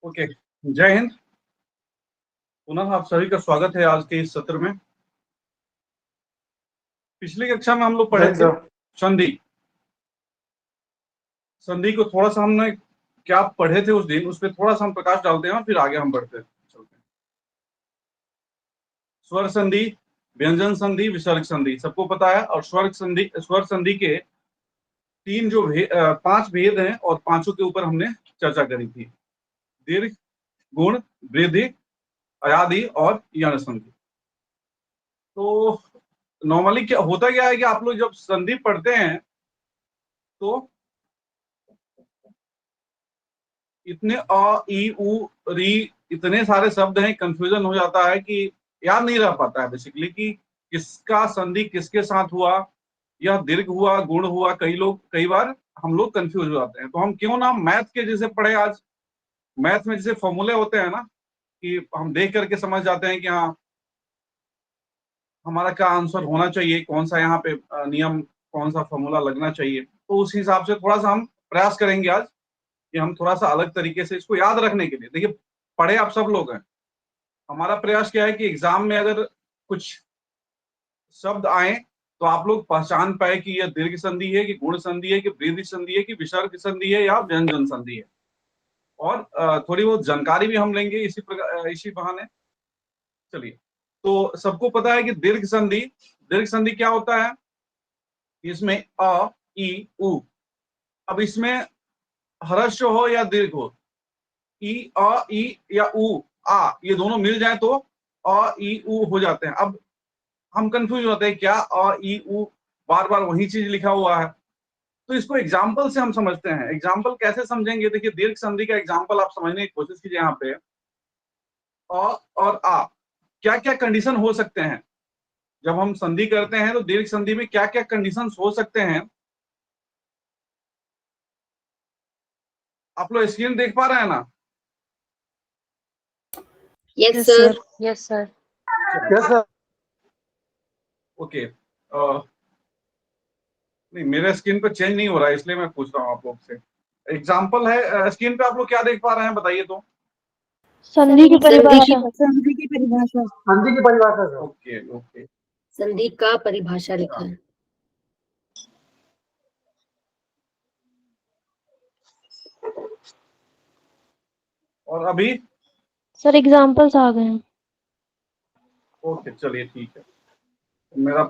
Okay. जय हिंद। पुनः आप सभी का स्वागत है आज के इस सत्र में। पिछली कक्षा में हम लोग पढ़े थे संधि। संधि को थोड़ा सा हमने क्या पढ़े थे उस दिन, उस पर थोड़ा सा हम प्रकाश डालते हैं और फिर आगे हम चलते हैं। स्वर संधि, व्यंजन संधि, विसर्ग संधि सबको पता है। और स्वर संधि के पांच भेद हैं और पांचों के ऊपर हमने चर्चा करी थी। दीर्घ, गुण, वृद्धि, अयादि और यण संधि। तो नॉर्मली क्या है कि आप लोग जब संधि पढ़ते हैं तो इतने अ ई उ री इतने सारे शब्द हैं, कंफ्यूजन हो जाता है कि याद नहीं रह पाता है बेसिकली कि किसका संधि किसके साथ हुआ, यह दीर्घ हुआ, गुण हुआ। कई बार हम लोग कंफ्यूज हो जाते हैं। तो हम क्यों ना मैथ के जैसे पढ़े आज। मैथ में जैसे फॉर्मूले होते हैं ना, कि हम देख करके समझ जाते हैं कि हाँ हमारा क्या आंसर होना चाहिए, कौन सा यहाँ पे नियम, कौन सा फॉर्मूला लगना चाहिए। तो उस हिसाब से थोड़ा सा हम प्रयास करेंगे आज कि हम थोड़ा सा अलग तरीके से इसको याद रखने के लिए। देखिए, पढ़े आप सब लोग हैं। हमारा प्रयास क्या है कि एग्जाम में अगर कुछ शब्द आए तो आप लोग पहचान पाए कि यह दीर्घ संधि है, कि गुण संधि है, कि वृद्धि संधि है, कि विसर्ग संधि है या व्यंजन संधि है। और थोड़ी बहुत जानकारी भी हम लेंगे इसी बहाने। चलिए, तो सबको पता है कि दीर्घ संधि क्या होता है। इसमें अ ई उ, अब इसमें ह्रस्व हो या दीर्घ हो, ई अ ई या उ आ, ये दोनों मिल जाए तो अ ई उ हो जाते हैं। अब हम कंफ्यूज होते हैं क्या अ ई उ बार बार वही चीज लिखा हुआ है। तो इसको एग्जाम्पल से हम समझते हैं। एग्जाम्पल कैसे समझेंगे? देखिए, दीर्घ संधि का एग्जाम्पल आप समझने की कोशिश कीजिए। यहाँ पे अ और आ, क्या क्या कंडीशन हो सकते हैं जब हम संधि करते हैं। तो दीर्घ संधि में क्या क्या कंडीशन हो सकते हैं, आप लोग स्क्रीन देख पा रहे हैं ना? Yes sir. Yes sir. Yes sir. Okay. नहीं, मेरे स्क्रीन पे चेंज नहीं हो रहा है, इसलिए मैं पूछ रहा हूँ आप लोग से। एग्जाम्पल है स्क्रीन पे, आप लोग क्या देख पा रहे हैं बताइए तो। संधि की परिभाषा। संधि की परिभाषा। संधि की परिभाषा सर। Okay okay. संधि का परिभाषा लिखा है। और अभी सर एग्जाम्पल्स आ गए हैं। ओके, चलिए ठीक है। मेरा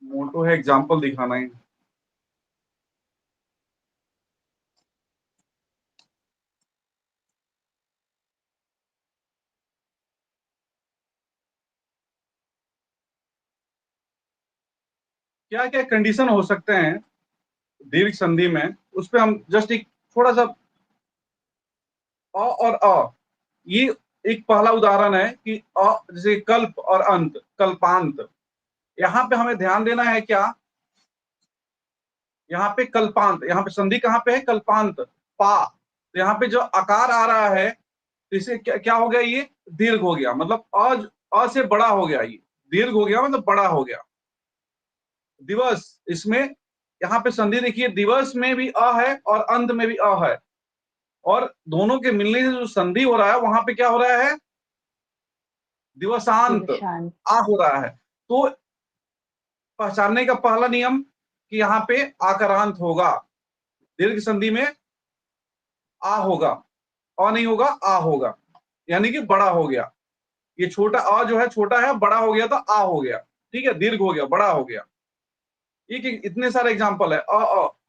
मोटो है एग्जाम्पल दिखाना ही। क्या क्या कंडीशन हो सकते हैं दीर्घ संधि में, उस पर हम जस्ट एक थोड़ा सा अ और अ, ये एक पहला उदाहरण है कि अ जैसे कल्प और अंत, कल्पांत। यहाँ पे हमें ध्यान देना है क्या, यहाँ पे कल्पांत, यहाँ पे संधि कहाँ पे है? कल्पांत, पा। तो यहाँ पे जो आकार आ रहा है, तो इसे क्या हो गया? ये दीर्घ हो गया, मतलब अ से बड़ा हो गया। ये दीर्घ हो गया मतलब बड़ा हो गया। दिवस, इसमें यहाँ पे संधि देखिए, दिवस में भी अ है और अंत में भी अ है, और दोनों के मिलने से जो संधि हो रहा है वहां पे क्या हो रहा है? दिवसांत आ हो रहा है। तो पहचानने का पहला नियम कि यहाँ पे आकारांत होगा। दीर्घ संधि में आ होगा, अ नहीं होगा, आ होगा, यानी कि बड़ा हो गया। ये छोटा अ जो है छोटा है, बड़ा हो गया तो आ हो गया। ठीक है, दीर्घ हो गया, बड़ा हो गया। ये इतने सारे एग्जाम्पल है।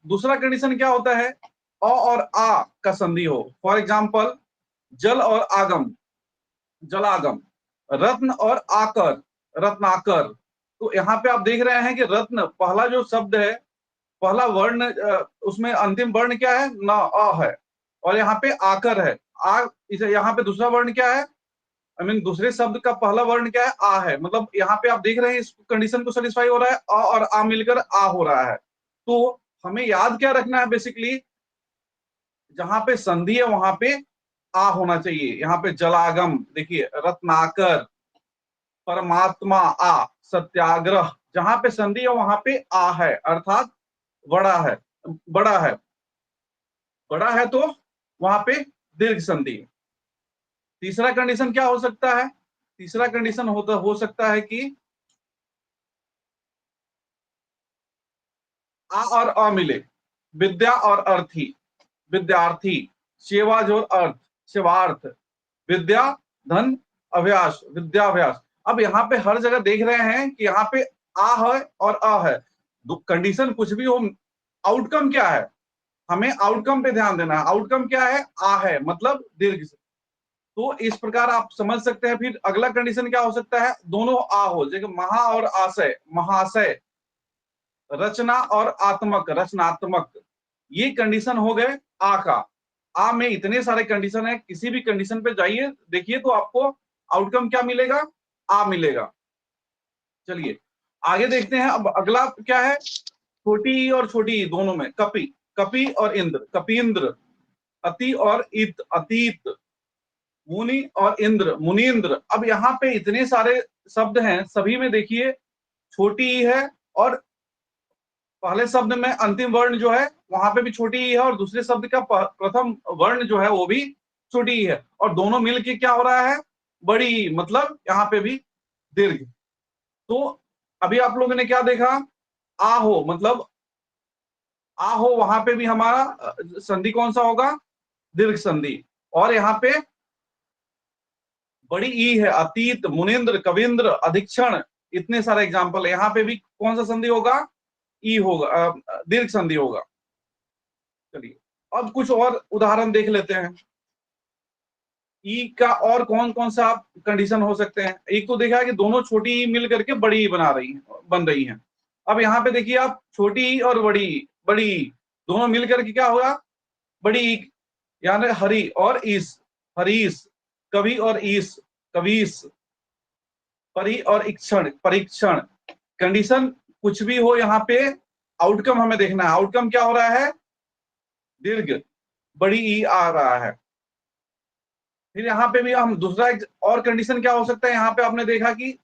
दूसरा कंडीशन क्या होता है? अ और आ का संधि हो। फॉर एग्जाम्पल, जल और आगम, जलागम। रत्न और आकर, रत्नाकर। तो यहाँ पे आप देख रहे हैं कि रत्न पहला जो शब्द है, पहला वर्ण, उसमें अंतिम वर्ण क्या है? न, अ है। और यहाँ पे आकर है, आ। इसे यहाँ पे दूसरा वर्ण क्या है? दूसरे शब्द का पहला वर्ण क्या है? आ है। मतलब यहाँ पे आप देख रहे हैं इस कंडीशन को सेटिस्फाई हो रहा है, अ और आ मिलकर आ हो रहा है। तो हमें याद क्या रखना है? बेसिकली जहां पे संधि है वहां पे आ होना चाहिए। यहाँ पे जलागम देखिए, रत्नाकर, परमात्मा आ, सत्याग्रह, जहां पे संधि है वहां पे आ है, अर्थात बड़ा है। बड़ा है, बड़ा है तो वहां पे दीर्घ संधि। तीसरा कंडीशन क्या हो सकता है? तीसरा कंडीशन हो सकता है कि आ और अ मिले, विद्या और अर्थी, विद्यार्थी, सेवाज और अर्थ, सेवार्थ, विद्या धन अभ्यास, विद्याभ्यास। अब यहाँ पे हर जगह देख रहे हैं कि यहाँ पे आ है और अ है, कंडीशन कुछ भी हो, आउटकम क्या है? हमें आउटकम पे ध्यान देना है। आउटकम क्या है? आ है, मतलब दीर्घ। तो इस प्रकार आप समझ सकते हैं। फिर अगला कंडीशन क्या हो सकता है? दोनों आ हो, जैसे महा और आशय, महाशय, रचना और आत्मक, रचनात्मक। ये कंडीशन हो गए आ का। आ में इतने सारे कंडीशन है, किसी भी कंडीशन पे जाइए देखिए तो आपको आउटकम क्या मिलेगा? आ मिलेगा। चलिए आगे देखते हैं। अब अगला क्या है? छोटी ई और छोटी ई दोनों में कपि, कपि और इंद्र, कपींद्र, अति और इत, अतीत, मुनि और इंद्र, मुनीन्द्र। अब यहाँ पे इतने सारे शब्द हैं, सभी में देखिए छोटी ई है, और पहले शब्द में अंतिम वर्ण जो है वहां पे भी छोटी ई है, और दूसरे शब्द का प्रथम वर्ण जो है वो भी छोटी ई है, और दोनों मिलके क्या हो रहा है? बड़ी ई, मतलब यहाँ पे भी दीर्घ। तो अभी आप लोगों ने क्या देखा? आ हो, मतलब आ हो, वहां पे भी हमारा संधि कौन सा होगा? दीर्घ संधि। और यहाँ पे बड़ी ई है, अतीत, मुनिंद्र, कविंद्र, अधिक्षण, इतने सारे एग्जाम्पल है। यहाँ पे भी कौन सा संधि होगा? ई होगा, दीर्घ संधि होगा। चलिए अब कुछ और उदाहरण देख लेते हैं। ई का और कौन कौन सा कंडीशन हो सकते हैं? एक तो देखा है कि दोनों छोटी ई मिल करके बड़ी ई बन रही हैं। अब यहाँ पे देखिए आप, छोटी ई और बड़ी ई दोनों मिल करके क्या होगा? बड़ी ई, यानी हरि और ईस, हरीश, कवि और ईस, कवीस, परि और इक्षण, परीक्षण। कंडीशन कुछ भी हो, यहाँ पे आउटकम हमें देखना है। आउटकम क्या हो रहा है? दीर्घ, बड़ी ई आ रहा है। फिर यहाँ पे भी हम दूसरा और कंडीशन क्या हो सकता है? यहाँ पे आपने देखा कि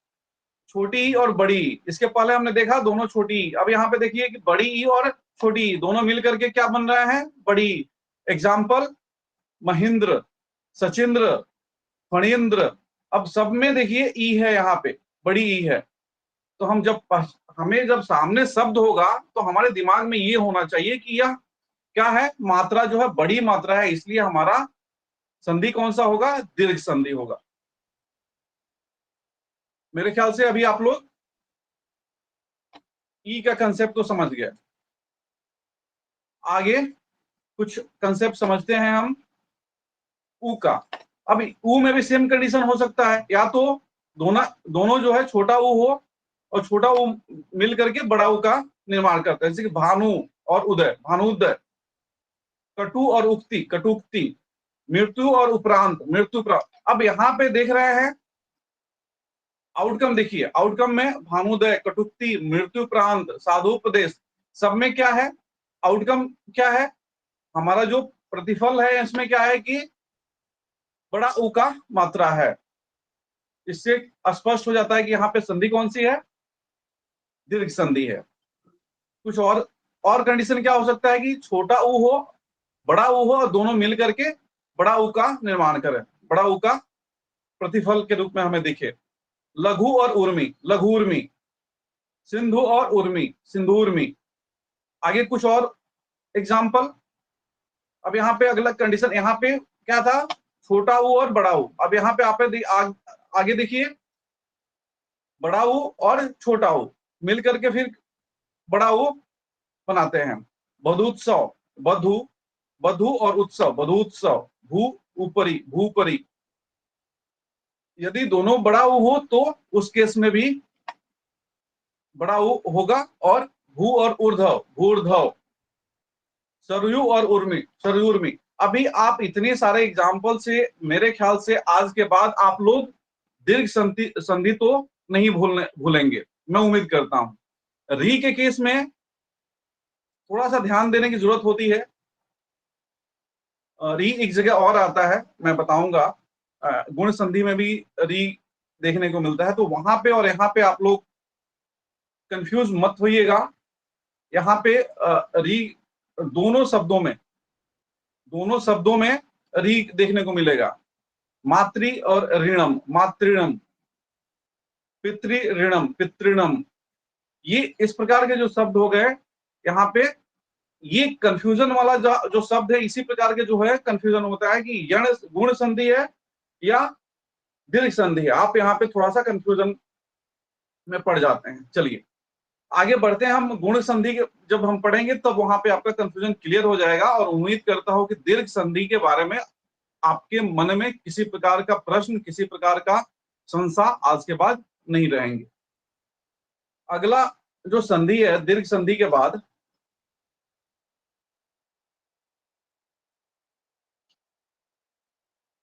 छोटी ई और बड़ी ई, इसके पहले हमने देखा दोनों छोटी ई। अब यहाँ पे देखिए कि बड़ी ई और छोटी ई दोनों मिल करके क्या बन रहा है? बड़ी ई। एग्जाम्पल महेंद्र, सचिंद्र, फणींद्र। अब सब में देखिए ई है, यहाँ पे बड़ी ई है। तो हमें जब सामने शब्द होगा तो हमारे दिमाग में ये होना चाहिए कि यह क्या है? मात्रा जो है बड़ी मात्रा है, इसलिए हमारा संधि कौन सा होगा? दीर्घ संधि होगा। मेरे ख्याल से अभी आप लोग ई का कंसेप्ट तो समझ गए। आगे कुछ कंसेप्ट समझते हैं हम ऊ का। अब ऊ में भी सेम कंडीशन हो सकता है, या तो दोनों जो है छोटा ऊ हो, और छोटा ऊ मिल करके बड़ा ऊ का निर्माण करता है, जैसे कि भानु और उदय, भानुदय। कटु और उक्ति, कटुक्ति। मृत्यु और उपरांत, मृत्यु प्रांत। अब यहाँ पे देख रहे हैं आउटकम, देखिए आउटकम में भानुदय, कटुक्ति, मृत्यु प्रांत, साधुपदेश, सब में क्या है? आउटकम क्या है? हमारा जो प्रतिफल है इसमें क्या है कि बड़ा ऊ का मात्रा है। इससे स्पष्ट हो जाता है कि यहाँ पे संधि कौन सी है? दीर्घ संधि है। कुछ और कंडीशन क्या हो सकता है कि छोटा ऊ हो, बड़ा ऊ हो, और दोनों मिल करके बड़ा ऊ का निर्माण करें, बड़ा ऊ का प्रतिफल के रूप में हमें दिखे। लघु और उर्मी, लघुर्मी। सिंधु और उर्मी, सिंधुर्मी। आगे कुछ और एग्जाम्पल। अब यहाँ पे अगला कंडीशन, यहाँ पे क्या था? छोटा ऊ और बड़ा ऊ। अब यहाँ पे आप आगे देखिए, बड़ा ऊ और छोटा ऊ मिल करके फिर बड़ा ऊ बनाते हैं। बधुत्सव, बधु, बधु और उत्सव, बधुत्सव। भू ऊपरी, भूपरी। यदि दोनों बड़ा ऊ हो तो उस केस में भी बड़ा ऊ होगा, और भू और ऊर्ध्व, भूर्ध्व। सरयू और उर्मी, सरयूर्मी। अभी आप इतने सारे एग्जाम्पल से मेरे ख्याल से आज के बाद आप लोग दीर्घ संधि तो नहीं भूलेंगे, मैं उम्मीद करता हूं। री के केस में थोड़ा सा ध्यान देने की जरूरत होती है। री एक जगह और आता है, मैं बताऊंगा। गुण संधि में भी री देखने को मिलता है, तो वहां पे और यहाँ पे आप लोग कंफ्यूज मत होइएगा। यहाँ पे री दोनों शब्दों में री देखने को मिलेगा। मातृ और ऋणम, मातृणम, पितृ ऋणम, पितृणम, ये इस प्रकार के जो शब्द हो गए यहाँ पे, ये कंफ्यूजन वाला जो शब्द है, इसी प्रकार के जो है कंफ्यूजन होता है कि यण गुण संधि है या दीर्घ संधि है। आप यहाँ पे थोड़ा सा कंफ्यूजन में पड़ जाते हैं। चलिए आगे बढ़ते हैं, हम गुण संधि जब हम पढ़ेंगे तब वहां पे आपका कंफ्यूजन क्लियर हो जाएगा। और उम्मीद करता हूं कि दीर्घ संधि के बारे में आपके मन में किसी प्रकार का प्रश्न, किसी प्रकार का संशय आज के बाद नहीं रहेंगे। अगला जो संधि है दीर्घ संधि के बाद,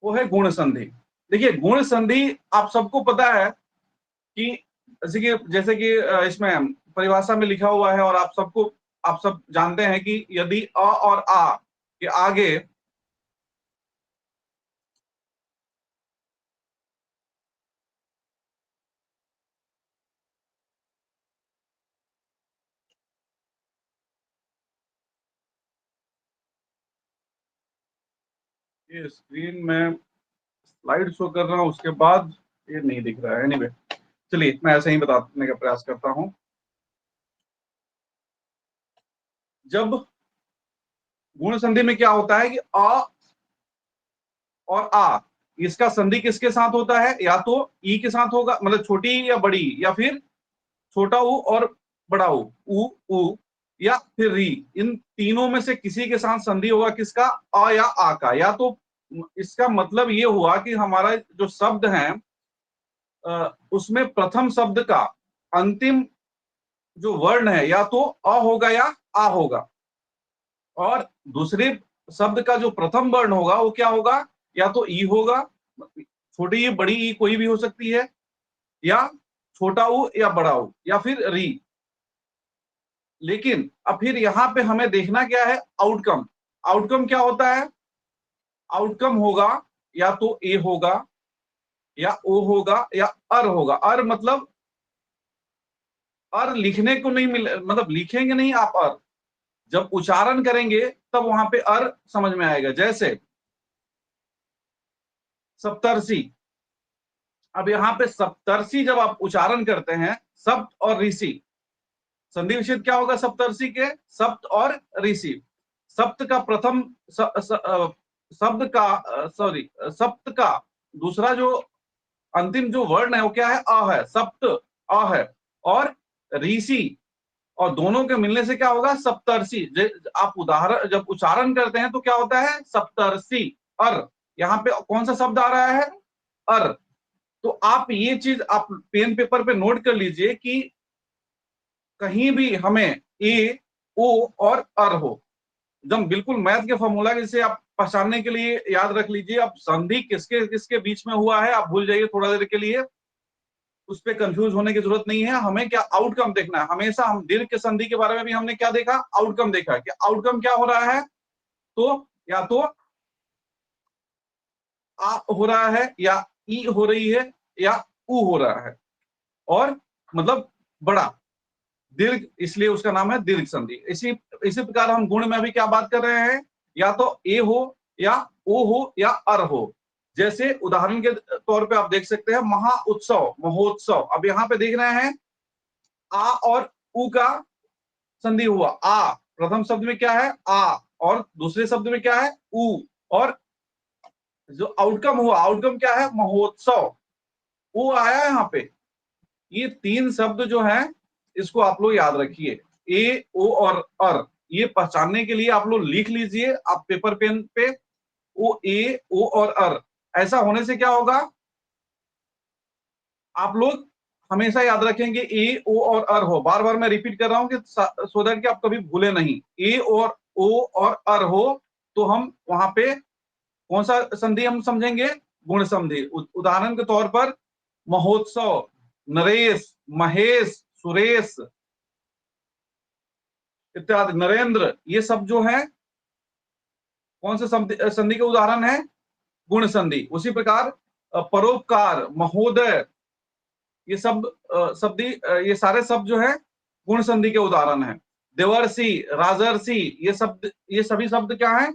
वो है गुण संधि। देखिए गुण संधि आप सबको पता है कि जैसे कि इसमें परिभाषा में लिखा हुआ है, और आप सब जानते हैं कि यदि अ और आ के आगे ये स्क्रीन में स्लाइड शो कर रहा हूं, उसके बाद ये नहीं दिख रहा है। एनीवे चलिए मैं ऐसे ही बताने का प्रयास करता हूं। जब गुण संधि में क्या होता है कि अ और आ, इसका संधि किसके साथ होता है? या तो ई के साथ होगा, मतलब छोटी या बड़ी, या फिर छोटा ऊ और बड़ा ऊ, या फिर री। इन तीनों में से किसी के साथ संधि होगा, किसका? अ या आ का। या तो इसका मतलब ये हुआ कि हमारा जो शब्द है उसमें प्रथम शब्द का अंतिम जो वर्ण है या तो अ होगा या आ होगा, और दूसरे शब्द का जो प्रथम वर्ण होगा वो क्या होगा? या तो ई होगा, छोटी ई, बड़ी ई कोई भी हो सकती है, या छोटा ऊ या बड़ा ऊ, या फिर री। लेकिन अब फिर यहाँ पे हमें देखना क्या है? आउटकम। आउटकम क्या होता है? आउटकम होगा या तो ए होगा, या ओ होगा, या अर होगा। अर मतलब अर लिखने को नहीं मिले, मतलब लिखेंगे नहीं आप अर, जब उच्चारण करेंगे तब वहां पे अर समझ में आएगा। जैसे सप्तर्षि, अब यहाँ पे सप्तर्षि जब आप उच्चारण करते हैं, सप्त और ऋषि, संधि विच्छेद क्या होगा सप्तर्षि के? सप्त और ऋषि। सप्त का प्रथम शब्द का सॉरी सप्त का दूसरा जो अंतिम जो वर्ण है वो क्या है? अ है, सप्त अ है, और ऋषि, और दोनों के मिलने से क्या होगा? सप्तर्षि। आप उदाहरण जब उच्चारण करते हैं तो क्या होता है? सप्तर्षि अर। यहाँ पे कौन सा शब्द आ रहा है? अर। तो आप ये चीज आप पेन पेपर पे नोट कर लीजिए कि कहीं भी हमें ए, ओ और अर हो, एकदम बिल्कुल मैथ के फॉर्मूला जिसे आप पहचानने के लिए याद रख लीजिए। अब संधि किसके किसके बीच में हुआ है आप भूल जाइए थोड़ा देर के लिए, उस पर कंफ्यूज होने की जरूरत नहीं है। हमें क्या आउटकम देखना है हमेशा। हम दीर्घ के संधि के बारे में भी हमने क्या देखा? आउटकम देखा कि आउटकम क्या हो रहा है। तो या तो आ हो रहा है, या ई हो रही है, या ऊ हो रहा है, और मतलब बड़ा दीर्घ, इसलिए उसका नाम है दीर्घ संधि। इसी प्रकार हम गुण में अभी क्या बात कर रहे हैं? या तो ए हो, या ओ हो, या अर हो। जैसे उदाहरण के तौर पे आप देख सकते हैं महा उत्सव, महोत्सव। अब यहाँ पे देख रहे हैं आ और उ का संधि हुआ। आ प्रथम शब्द में क्या है? आ, और दूसरे शब्द में क्या है? उ, और जो आउटकम हुआ, आउटकम क्या है? महोत्सव। वो आया यहाँ पे। ये तीन शब्द जो हैं इसको आप लोग याद रखिए, ए, ओ और अर। ये पहचानने के लिए आप लोग लिख लीजिए आप पेपर पेन पे, ओ, ए, ओ और अर। ऐसा होने से क्या होगा? आप लोग हमेशा याद रखेंगे ए, ओ और अर हो। बार बार मैं रिपीट कर रहा हूं कि सो दैट कि आप कभी भूले नहीं। ए और ओ और अर हो तो हम वहां पे कौन सा संधि हम समझेंगे? गुण संधि। उदाहरण के तौर पर महोत्सव, नरेश, महेश, सुरेश इत्यादि, नरेंद्र, ये सब जो है कौन से संधि के उदाहरण है? गुण संधि। उसी प्रकार परोपकार, महोदय, ये सब ये सारे शब्द जो है गुण संधि के उदाहरण हैं। देवर्षि, राजर्षि, ये सभी शब्द क्या हैं?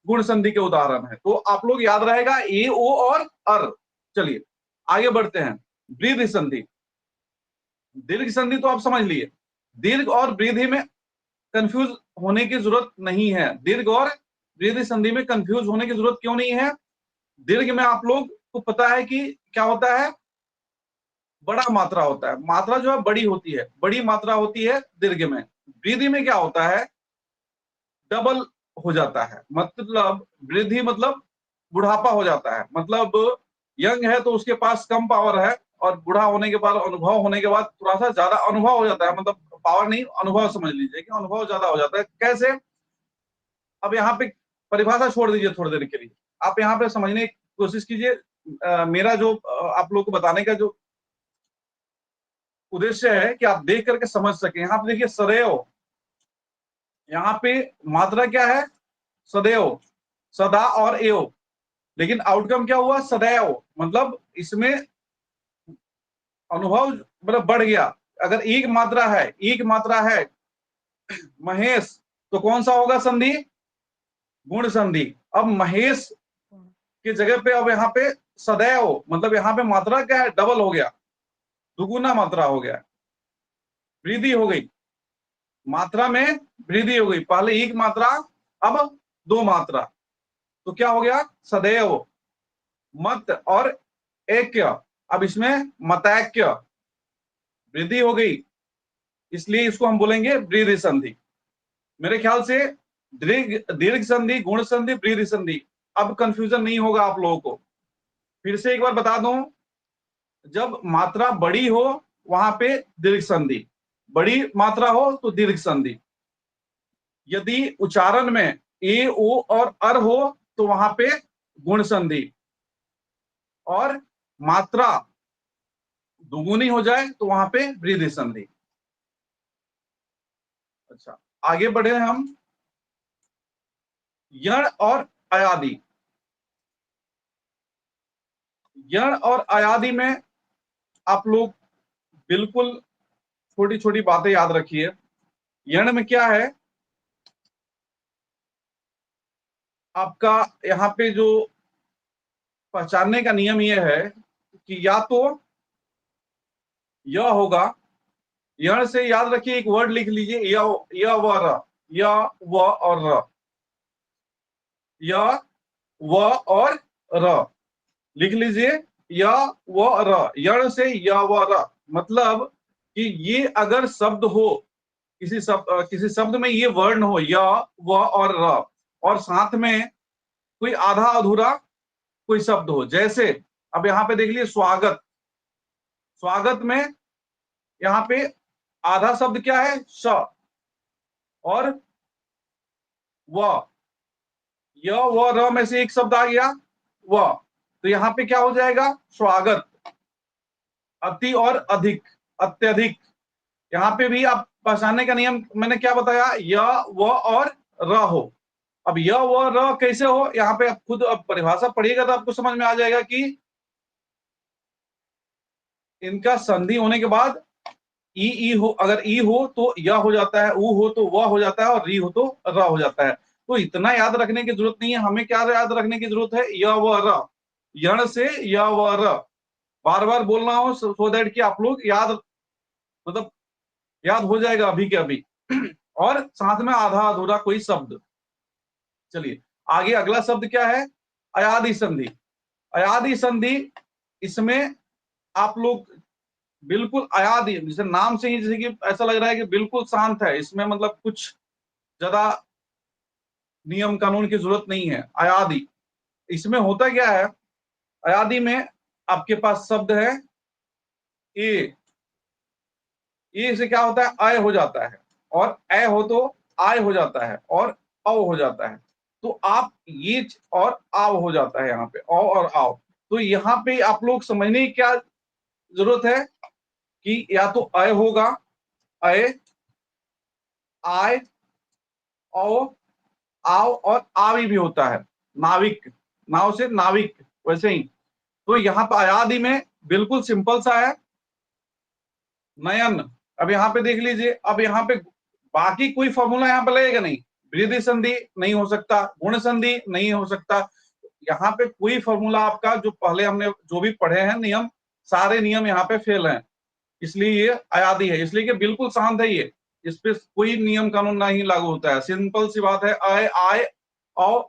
गुण संधि के उदाहरण है। तो आप लोग याद रहेगा ए, ओ और अर। चलिए आगे बढ़ते हैं। वृद्धि संधि, दीर्घ संधि तो आप समझ लिए। दीर्घ और वृद्धि में कंफ्यूज होने की जरूरत नहीं है। दीर्घ और वृद्धि संधि में कंफ्यूज होने की जरूरत क्यों नहीं है? दीर्घ में आप लोग को पता है कि क्या होता है, बड़ा मात्रा होता है, मात्रा जो है बड़ी होती है, बड़ी मात्रा होती है दीर्घ में। वृद्धि में क्या होता है, डबल हो जाता है। मतलब वृद्धि मतलब बुढ़ापा हो जाता है, मतलब यंग है तो उसके पास कम पावर है, और बूढ़ा होने के बाद, अनुभव होने के बाद थोड़ा सा ज्यादा अनुभव हो जाता है। मतलब पावर नहीं, अनुभव समझ लीजिए कि अनुभव ज्यादा हो जाता है। कैसे? अब यहाँ पे परिभाषा छोड़ दीजिए थोड़ी देर के लिए, आप यहाँ पे समझने की कोशिश कीजिए। मेरा जो आप लोग को बताने का जो उद्देश्य है कि आप देख करके समझ सके। यहाँ पे देखिए सदैव, यहाँ पे मात्रा क्या है, सदैव, सदा और एव, लेकिन आउटकम क्या हुआ, सदैव। मतलब इसमें अनुभव मतलब बढ़ गया। अगर एक मात्रा है, एक मात्रा है महेश, तो कौन सा होगा संधि, गुण संधि। अब महेश की जगह पे अब यहाँ पे सदैव, मतलब यहाँ पे मात्रा क्या है, डबल हो गया, दुगुना मात्रा हो गया, वृद्धि हो गई, मात्रा में वृद्धि हो गई। पहले एक मात्रा, अब दो मात्रा, तो क्या हो गया, सदैव। मत और ऐक्य, अब इसमें मतैक्य, वृद्धि हो गई, इसलिए इसको हम बोलेंगे वृद्धि संधि। मेरे ख्याल से दीर्घ दीर्घ संधि, गुण संधि, वृद्धि संधि, अब कंफ्यूजन नहीं होगा आप लोगों को। फिर से एक बार बता दूं, जब मात्रा बड़ी हो वहां पे दीर्घ संधि, बड़ी मात्रा हो तो दीर्घ संधि। यदि उच्चारण में ए, ओ और अर हो तो वहां पे गुण संधि, और मात्रा दुगुनी हो जाए तो वहां पे वृद्धि संधि। अच्छा, आगे बढ़े हम। यण और अयादि, यण और अयादि में आप लोग बिल्कुल छोटी छोटी बातें याद रखिए। यण में क्या है, आपका यहाँ पे जो पहचानने का नियम यह है कि या तो यह होगा, यण से याद रखिए, एक वर्ड लिख लीजिए, य व र, य व और र, य व और र, लिख लीजिए, य व र। यण से य व र, मतलब कि ये अगर शब्द हो, किसी शब्द में ये वर्ण हो, य व और र, और साथ में कोई आधा अधूरा कोई शब्द हो। जैसे अब यहाँ पे देख लीजिए स्वागत, स्वागत में यहाँ पे आधा शब्द क्या है, श और व, य व र में से एक शब्द आ गया व, तो यहाँ पे क्या हो जाएगा, स्वागत। अति और अधिक, अत्यधिक, यहाँ पे भी आप पहचानने का नियम मैंने क्या बताया, य व और र हो। अब य व र कैसे हो, यहाँ पे आप खुद अब परिभाषा पढ़िएगा तो आपको समझ में आ जाएगा कि इनका संधि होने के बाद ई हो, अगर ई हो तो य हो जाता है, उ हो तो व हो जाता है, और री हो तो र हो जाता है। तो इतना याद रखने की जरूरत नहीं है। हमें क्या याद रखने की जरूरत है, य व र, यण से य व र, बार बार बोलना हो सो दैट कि आप लोग याद, मतलब याद हो जाएगा अभी के अभी। और साथ में आधा अधूरा कोई शब्द। चलिए आगे अगला शब्द क्या है, अयादि संधि। अयादि संधि, इसमें आप लोग बिल्कुल अयादि, जैसे नाम से ही जैसे कि ऐसा लग रहा है कि बिल्कुल शांत है, इसमें मतलब कुछ ज्यादा नियम कानून की जरूरत नहीं है। अयादि, इसमें होता क्या है, अयादि में आपके पास शब्द है ए, ए से क्या होता है, अय हो जाता है, और ए हो तो आय हो जाता है, और औ हो जाता है। तो आप ये और आव हो जाता है यहाँ पे, औ और आव। तो यहाँ पे आप लोग समझने की क्या जरूरत है कि या तो अय होगा, अय, आय, औ, आव, और आवी भी होता है, नाविक, नाव से नाविक, वैसे ही। तो यहाँ पे अयादि में बिल्कुल सिंपल सा है, नयन। अब यहाँ पे देख लीजिए, अब यहाँ पे बाकी कोई फॉर्मूला यहाँ पे लगेगा नहीं, वृद्धि संधि नहीं हो सकता, गुण संधि नहीं हो सकता। यहाँ पे कोई फॉर्मूला आपका जो पहले हमने जो भी पढ़े हैं नियम, सारे नियम यहाँ पे फेल हैं, इसलिए ये अयादी है, इसलिए कि बिल्कुल शांत है ये, इस पे कोई नियम कानून नहीं लागू होता है। सिंपल सी बात है, आए आए आओ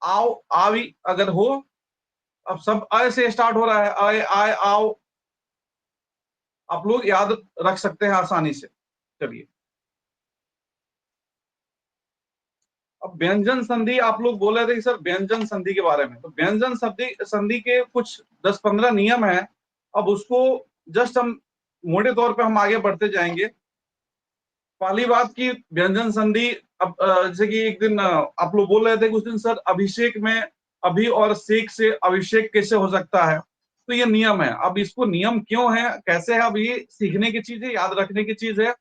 आओ आवी अगर हो, अब सब आय से स्टार्ट हो रहा है, आए आए आओ, आप लोग याद रख सकते हैं आसानी से। चलिए, अब व्यंजन संधि आप लोग बोल रहे थे सर व्यंजन संधि के बारे में, तो व्यंजन संधि संधि के कुछ 10-15 नियम हैं। अब उसको जस्ट हम मोटे तौर पे हम आगे बढ़ते जाएंगे। पहली बात की व्यंजन संधि, अब जैसे कि एक दिन आप लोग बोल रहे थे कुछ दिन सर अभिषेक में अभि और शेख से अभिषेक कैसे हो सकता है, तो ये नियम है। अब इसको नियम क्यों है, कैसे है, अब ये सीखने की चीज है, याद रखने की चीज है।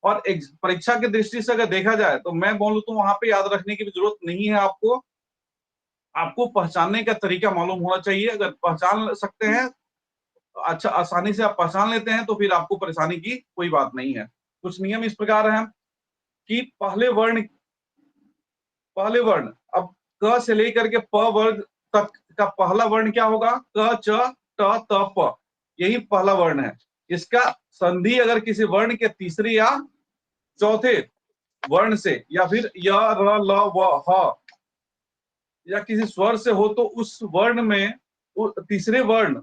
और परीक्षा की दृष्टि से अगर देखा जाए तो मैं बोलूं तो वहां पे याद रखने की भी जरूरत नहीं है आपको, आपको पहचानने का तरीका मालूम होना चाहिए। अगर पहचान सकते हैं, अच्छा आसानी से आप पहचान लेते हैं, तो फिर आपको परेशानी की कोई बात नहीं है। कुछ नियम इस प्रकार हैं कि पहले वर्ण, अब क से लेकर के प वर्ग तक का पहला वर्ण क्या होगा, क च ट त प, यही पहला वर्ण है। इसका संधि अगर किसी वर्ण के तीसरे या चौथे वर्ण से, या फिर य र ल व ह या किसी स्वर से हो, तो उस वर्ण में तीसरे वर्ण,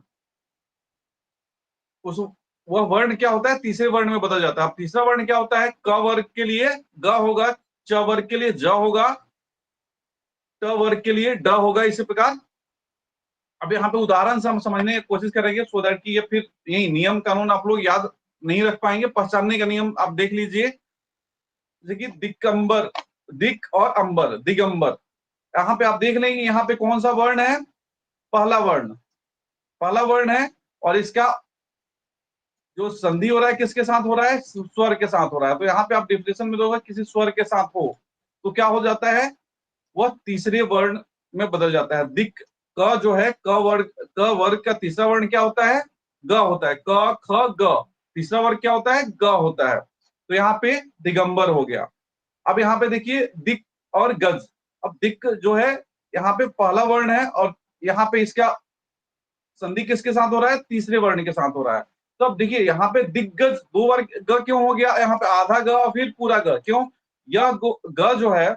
उस वह वर्ण क्या होता है, तीसरे वर्ण में बदल जाता है। अब तीसरा वर्ण क्या होता है, क वर्ग के लिए ग होगा, च वर्ग के लिए ज होगा, ट वर्ग के लिए ड होगा, इसी प्रकार। अब यहाँ पे उदाहरण से हम समझने की कोशिश करेंगे, सो दैट कि ये फिर यही नियम कानून आप लोग याद नहीं रख पाएंगे। पहचानने का नियम आप देख लीजिए, जैसे कि दिगंबर, दिक और अंबर, दिगंबर, यहाँ पे आप देख लेंगे यहाँ पे कौन सा वर्ण है, पहला वर्ण, पहला वर्ण है। और इसका जो संधि हो रहा है किसके साथ हो रहा है, स्वर के साथ हो रहा है। तो यहाँ पे आप डिफिनेशन में दोगे किसी स्वर के साथ हो, तो क्या हो जाता है, वह तीसरे वर्ण में बदल जाता है। दिक, क जो है क वर्ग का तीसरा वर्ण क्या होता है, ग होता है, क ख ग, तीसरा वर्ग क्या होता है, ग होता है। तो यहाँ पे दिगंबर हो गया। अब यहाँ पे देखिए दिक और गज, अब दिक जो है यहाँ पे पहला वर्ण है, और यहाँ पे इसका संधि किसके साथ हो रहा है, तीसरे वर्ण के साथ हो रहा है। तो अब देखिए यहाँ पे दिग्गज दो वर्ग ग क्यों हो गया, यहाँ पे आधा ग और फिर पूरा ग क्यों, यह ग जो है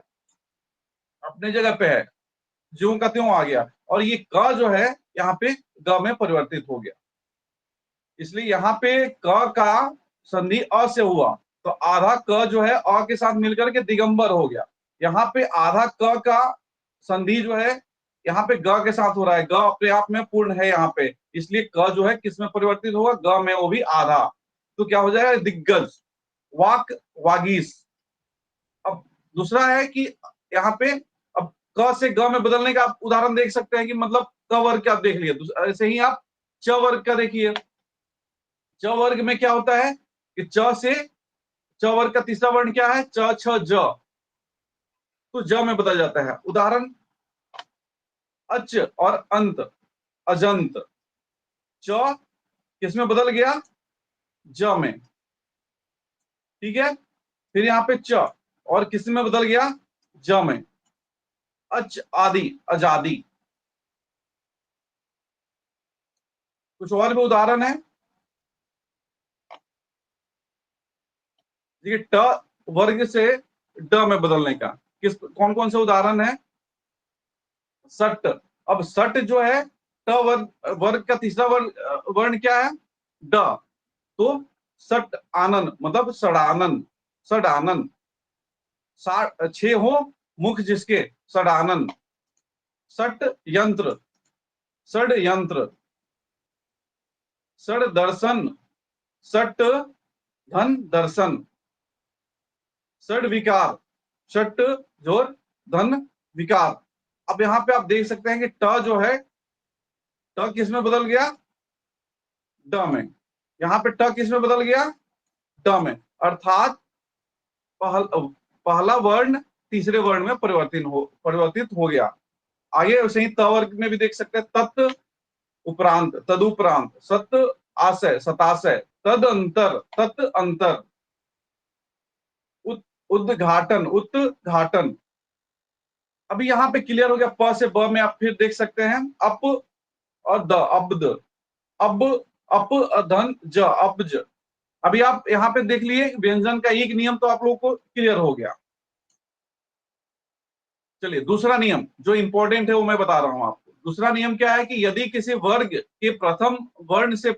अपने जगह पे है, ज्यों का त्यों आ गया, और ये क जो है यहाँ पे ग में परिवर्तित हो गया। इसलिए यहाँ पे क का संधि अ से हुआ, तो आधा क जो है अ के साथ मिलकर के दिगंबर हो गया। यहाँ पे आधा क का संधि जो है यहाँ पे ग के साथ हो रहा है, ग अपने आप में पूर्ण है यहाँ पे, इसलिए क जो है किस में परिवर्तित होगा, ग में, वो भी आधा। तो क्या हो जाएगा, दिग्गज, वाक, वागीश। अब दूसरा है कि यहाँ पे अब क से ग में बदलने का आप उदाहरण देख सकते हैं कि मतलब क वर्ग का आप देख लिया, ऐसे ही आप च वर्ग का देखिए। च वर्ग में क्या होता है कि च वर्ग का तीसरा वर्ण क्या है, च छ ज, तो ज में बदल जाता है। उदाहरण अच और अंत, अजंत, च किसमें बदल गया, ज में, ठीक है। फिर यहाँ पे च और किस में बदल गया, ज में, अच आदि, आजादी। कुछ और भी उदाहरण है, देखिए ट वर्ग से ड में बदलने का किस कौन कौन से उदाहरण है, सट। अब सट जो है ट वर्ग का तीसरा वर्ण क्या है, ड, तो सट आनन मतलब सड़ानन, सड़ानन, छह हो मुख जिसके, सड़ानन। सट यंत्र, षड यंत्र, षड दर्शन, सट धन दर्शन, षड विकार, षट जोर धन विकार। अब यहाँ पे आप देख सकते हैं कि ट जो है, ट किस में बदल गया, ड में। यहाँ पे ट किस में बदल गया, ड में, अर्थात पहला वर्ण तीसरे वर्ण में परिवर्तित हो गया। आगे वैसे ही त वर्ग में भी देख सकते हैं, तत् उपरांत, तदुपरांत, सत आशय, सताशय, तद अंतर, तत् अंतर, उद्घाटन, उद्घाटन। अभी यहाँ पे क्लियर हो गया, प से ब में आप फिर देख सकते हैं अप और द, अब्द, अब, अप अधन ज, अब्ज। अभी आप यहाँ पे देख लिए व्यंजन का एक नियम तो आप लोगों को क्लियर हो गया। चलिए दूसरा नियम जो इंपॉर्टेंट है वो मैं बता रहा हूं आपको। दूसरा नियम क्या है कि यदि किसी वर्ग के प्रथम वर्ण से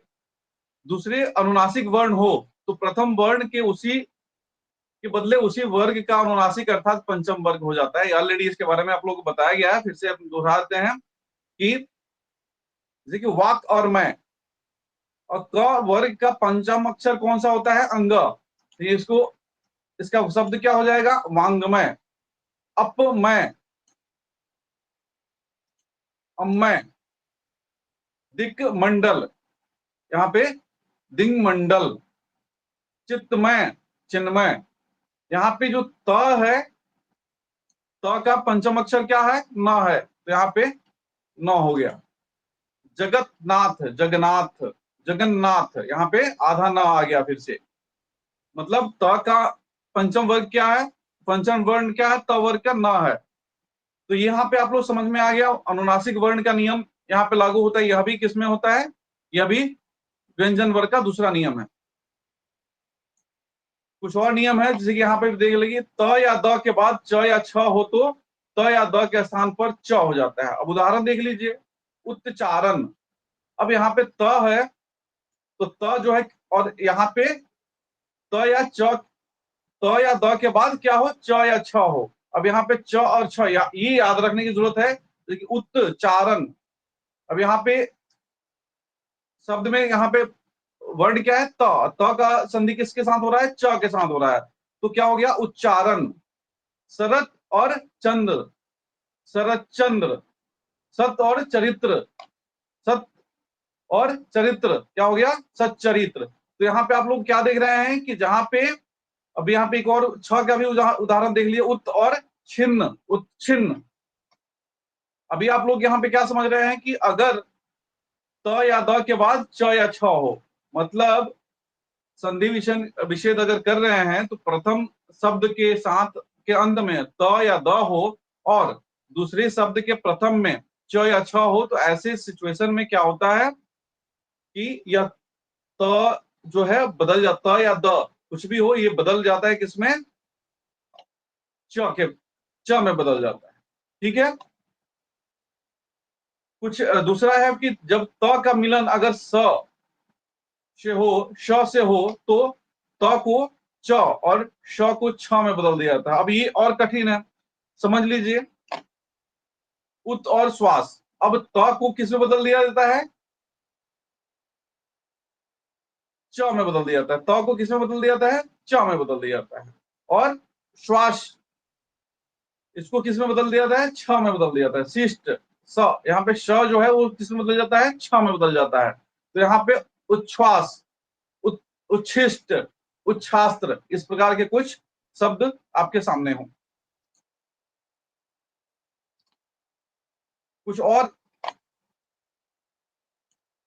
दूसरे अनुनासिक वर्ण हो तो प्रथम वर्ण के उसी के बदले उसी वर्ग का अनुनासिक अर्थात पंचम वर्ग हो जाता है। ऑलरेडी इसके बारे में आप लोगों को बताया गया है, फिर से हम दोहराते हैं कि जैसे कि वाक और मैं, और क वर्ग का पंचम अक्षर कौन सा होता है? अंग। तो ये इसको, इसका शब्द क्या हो जाएगा? वांग्मय, अपमय, अम्मय, दिक् मंडल, यहाँ पे दिंग मंडल, चित्तमय, चिन्मय। यहाँ पे जो त है, त का पंचम अक्षर क्या है? न है, तो यहाँ पे न हो गया। जगतनाथ, जगन्नाथ, जगन्नाथ, यहाँ पे आधा न आ गया फिर से। मतलब त का पंचम वर्ग क्या है? पंचम वर्ण क्या है? त वर्ग का न है। तो यहाँ पे आप लोग समझ में आ गया, अनुनासिक वर्ण का नियम यहाँ पे लागू होता है। यह भी किसमें होता है? यह भी व्यंजन वर्ग का दूसरा नियम है। कुछ और नियम है जैसे कि यहाँ पे देख लीजिए, त या द के बाद च या छ हो तो त या द के स्थान पर च हो जाता है। अब उदाहरण देख लीजिए, उच्चारण। अब यहाँ पे त है तो त जो है, और यहाँ पे त या च, त या द के बाद क्या हो? च या छ हो। अब यहाँ पे च और छ ये याद रखने की जरूरत है, उच्चारण। अब यहाँ पे शब्द में यहाँ पे वर्ड क्या है? त का संधि किसके साथ हो रहा है? च के साथ हो रहा है, तो क्या हो गया? उच्चारण। शरत और चंद्र, शरत चंद्र। सत और चरित्र, सत और चरित्र, क्या हो गया? सच्चरित्र। तो यहाँ पे आप लोग क्या देख रहे हैं कि जहां पे, अब यहाँ पे एक और छ का भी उदाहरण देख लिए, उत और छिन्न, उत्छिन्न। अभी आप लोग यहाँ पे क्या समझ रहे हैं कि अगर त या द के बाद च या छ हो, मतलब संधि विच्छेद अगर कर रहे हैं तो प्रथम शब्द के साथ के अंत में त या द हो और दूसरे शब्द के प्रथम में च या छ हो, तो ऐसे सिचुएशन में क्या होता है कि यह त जो है बदल जाता है, या द कुछ भी हो ये बदल जाता है किसमें? च के, च में बदल जाता है। ठीक है। कुछ दूसरा है कि जब त का मिलन अगर स से हो, श से हो, तो त को च और श को छ में बदल दिया जाता है। अब ये और कठिन है, समझ लीजिए। उत और श्वास, अब त को किस में बदल दिया जाता है? च में बदल दिया जाता है। त को किस में बदल दिया जाता है? च में बदल दिया जाता है। और श्वास, इसको किस में बदल दिया जाता है? छ में बदल दिया जाता है। शिष्ट, स, यहाँ पे श जो है वो किस में बदल जाता है? छ में बदल जाता है। तो यहाँ पे उच्छ्वास, उच्छिष्ट, उच्छास्त्र, इस प्रकार के कुछ शब्द आपके सामने हों। कुछ और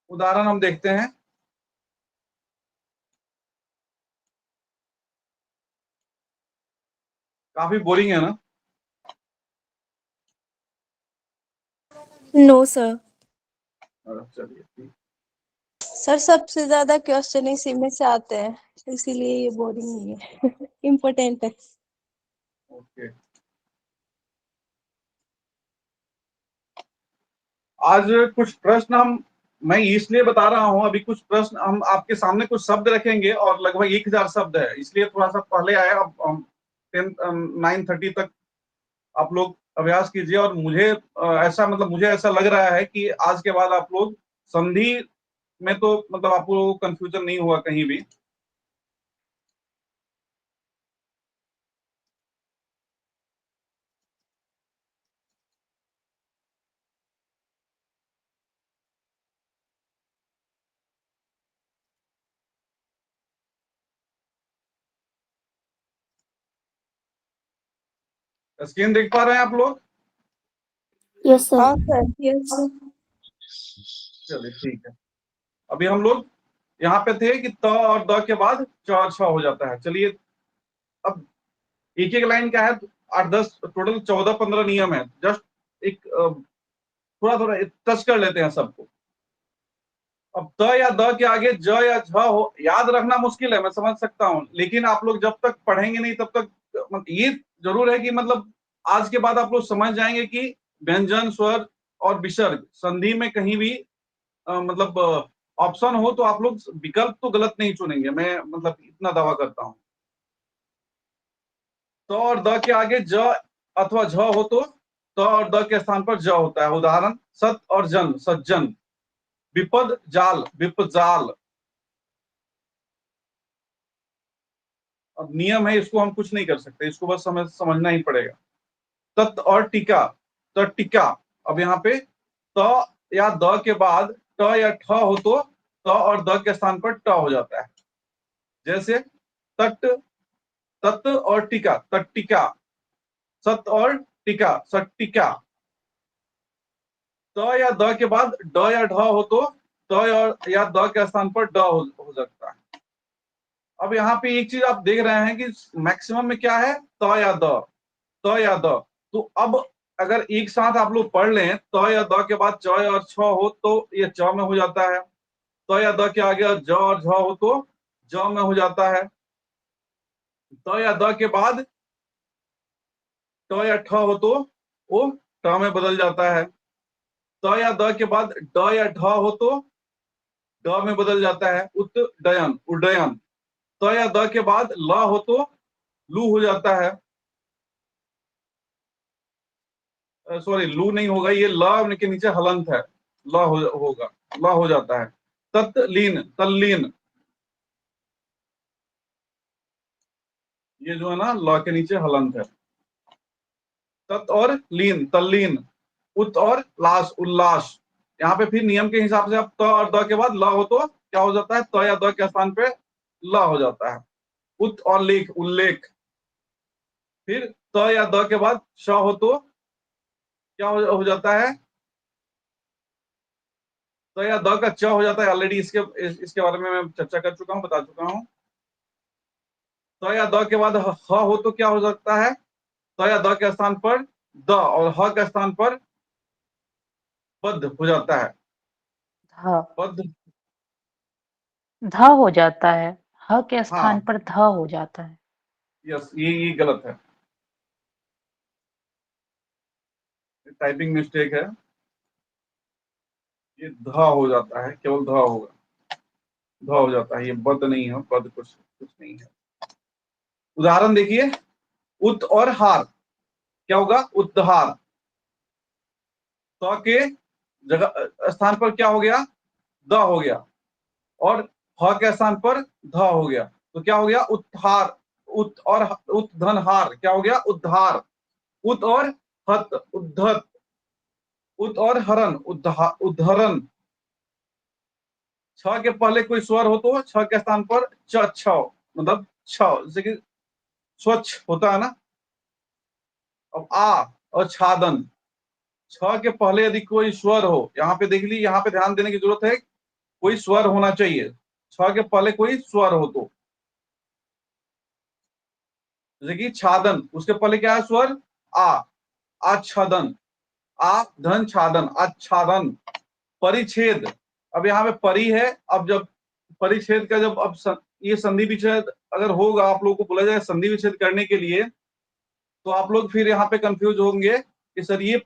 उदाहरण हम देखते हैं। काफी बोरिंग है ना? No sir. चलिए ठीक। सर सबसे ज्यादा क्वेश्चन इसी में से आते हैं, इसीलिए ये बोरिंग नहीं है। इम्पोर्टेंट है। ओके, आज कुछ प्रश्न मैं इसलिए बता रहा हूं, अभी कुछ प्रश्न हम आपके सामने कुछ शब्द रखेंगे और लगभग 1000 शब्द है, इसलिए थोड़ा सा पहले आया। अब हम 9:30 तक आप लोग अभ्यास कीजिए। और मुझे ऐसा, मतलब मुझे ऐसा लग रहा है कि आज के बाद आप लोग संधि में तो मतलब आपको कंफ्यूजन नहीं हुआ कहीं भी। स्क्रीन देख पा रहे हैं आप लोग? Yes sir. हाँ सर, यस सर। चलिए ठीक है। अभी हम लोग यहाँ पे थे कि त और द के बाद च और छ हो जाता है। चलिए अब एक एक लाइन का है 8-10, टोटल 14-15 नियम है। जस्ट एक थोड़ा थोड़ा टच कर लेते हैं सबको। अब त या द के आगे ज या झ हो, याद रखना मुश्किल है, मैं समझ सकता हूं, लेकिन आप लोग जब तक पढ़ेंगे नहीं तब तक ये जरूर है कि मतलब आज के बाद आप लोग समझ जाएंगे कि व्यंजन, स्वर और विसर्ग संधि में कहीं भी मतलब ऑप्शन हो तो आप लोग विकल्प तो गलत नहीं चुनेंगे, मैं मतलब इतना दावा करता हूं। त और द के आगे ज अथवा झ हो तो त और द के स्थान पर ज होता है। उदाहरण सत और जन, सज्जन। विपद जाल, विपजाल। अब नियम है, इसको हम कुछ नहीं कर सकते, इसको बस हमें समझना ही पड़ेगा। तत् और टीका, तो टीका। अब यहाँ पे त या द के बाद ट या ठ हो तो त और द के स्थान पर ट हो जाता है। जैसे तट, तत् और टीका, तट्टिका। सत और टीका, सट्टिका। त या द के बाद ड या ढ हो तो त और या द के स्थान पर ड हो सकता है। अब यहाँ पे एक चीज आप देख रहे हैं कि मैक्सिमम में क्या है, त या द, त या द। तो अब अगर एक साथ आप लोग पढ़ लें, त या द के बाद च और छ हो तो ये च में हो जाता है। त या द के आगे ज और झ हो तो ज में हो जाता है। त या द के बाद ट या ठ हो तो वो ट में बदल जाता है। त या द के बाद ड या ढ हो तो ड में बदल जाता है। उद्डयन, उड्डयन। त या द के बाद ल हो तो लू हो जाता है। सॉरी, लू नहीं होगा, ये ल के नीचे हलंत है, ल होगा, ल हो जाता है। तत्लीन, तल्लीन। ये जो है ना ल के नीचे हलंत है। तत् और लीन, तल्लीन। उत और लाश, उल्लास। यहाँ पे फिर नियम के हिसाब से अब त और द के बाद ल हो तो क्या हो जाता है, त या द के स्थान पे ल हो जाता है। उत और लेख, उल्लेख। फिर त या द के बाद श हो तो क्या हो जाता है, त या द का च हो जाता है। ऑलरेडी इसके बारे में मैं चर्चा कर चुका हूं, बता चुका हूं। त या द के बाद ह हो तो क्या हो सकता है, त या द के स्थान पर द और ह के स्थान पर पद हो जाता है। ध पद, ध हो जाता है, ह के स्थान हाँ, पर ध हो जाता है। यस, ये गलत है, टाइपिंग मिस्टेक है। ये ध हो जाता है, केवल ध होगा, ध हो जाता है, ये बद नहीं है, बद कुछ कुछ नहीं है। उदाहरण देखिए, उत और हार, क्या होगा, उद्धार। त के जगह स्थान पर क्या हो गया, द हो गया, और ह के स्थान पर ध हो गया, तो क्या हो गया, उत्हार। उत और उत धन हार, क्या हो गया, उद्धार। उत और हत, उद्धत। उत और हरण, उद्धरण। छ के पहले कोई स्वर हो तो छ के स्थान पर च, छ, मतलब छ, जैसे कि स्वच्छ होता है ना। अब आ और छादन, छ के पहले यदि कोई स्वर हो, यहाँ पे देख ली, यहाँ पे ध्यान देने की जरूरत है, कोई स्वर होना चाहिए। छ के पहले कोई स्वर हो तो, जैसे कि छादन, उसके पहले क्या है स्वर, आ, आच्छादन। आ धन छादन, आच्छादन। परिच्छेद, अब यहाँ पे परि है, अब जब परिच्छेद का जब अब ये संधि विच्छेद अगर होगा, आप लोगों को बोला जाए संधि विच्छेद करने के लिए, तो आप लोग फिर यहाँ पे कंफ्यूज होंगे कि सर ये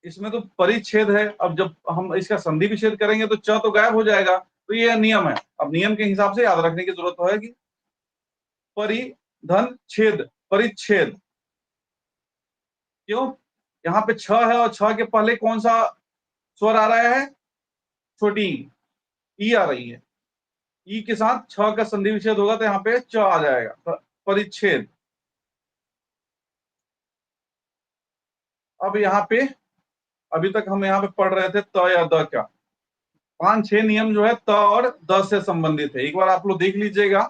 इसमें तो परिच्छेद है, अब जब हम इसका संधि विच्छेद करेंगे तो च तो गायब हो जाएगा। तो ये नियम है, अब नियम के हिसाब से याद रखने की जरूरत है कि परि धन छेद, परिच्छेद। क्यों, यहाँ पे छ है और छ के पहले कौन सा स्वर आ रहा है, छोटी ई आ रही है, ई के साथ छ का संधि विच्छेद होगा तो यहाँ पे च आ जाएगा, परिच्छेद। अब यहाँ पे अभी तक हम यहाँ पे पढ़ रहे थे त या द का, 5-6 नियम जो है त और द से संबंधित है, एक बार आप लोग देख लीजिएगा।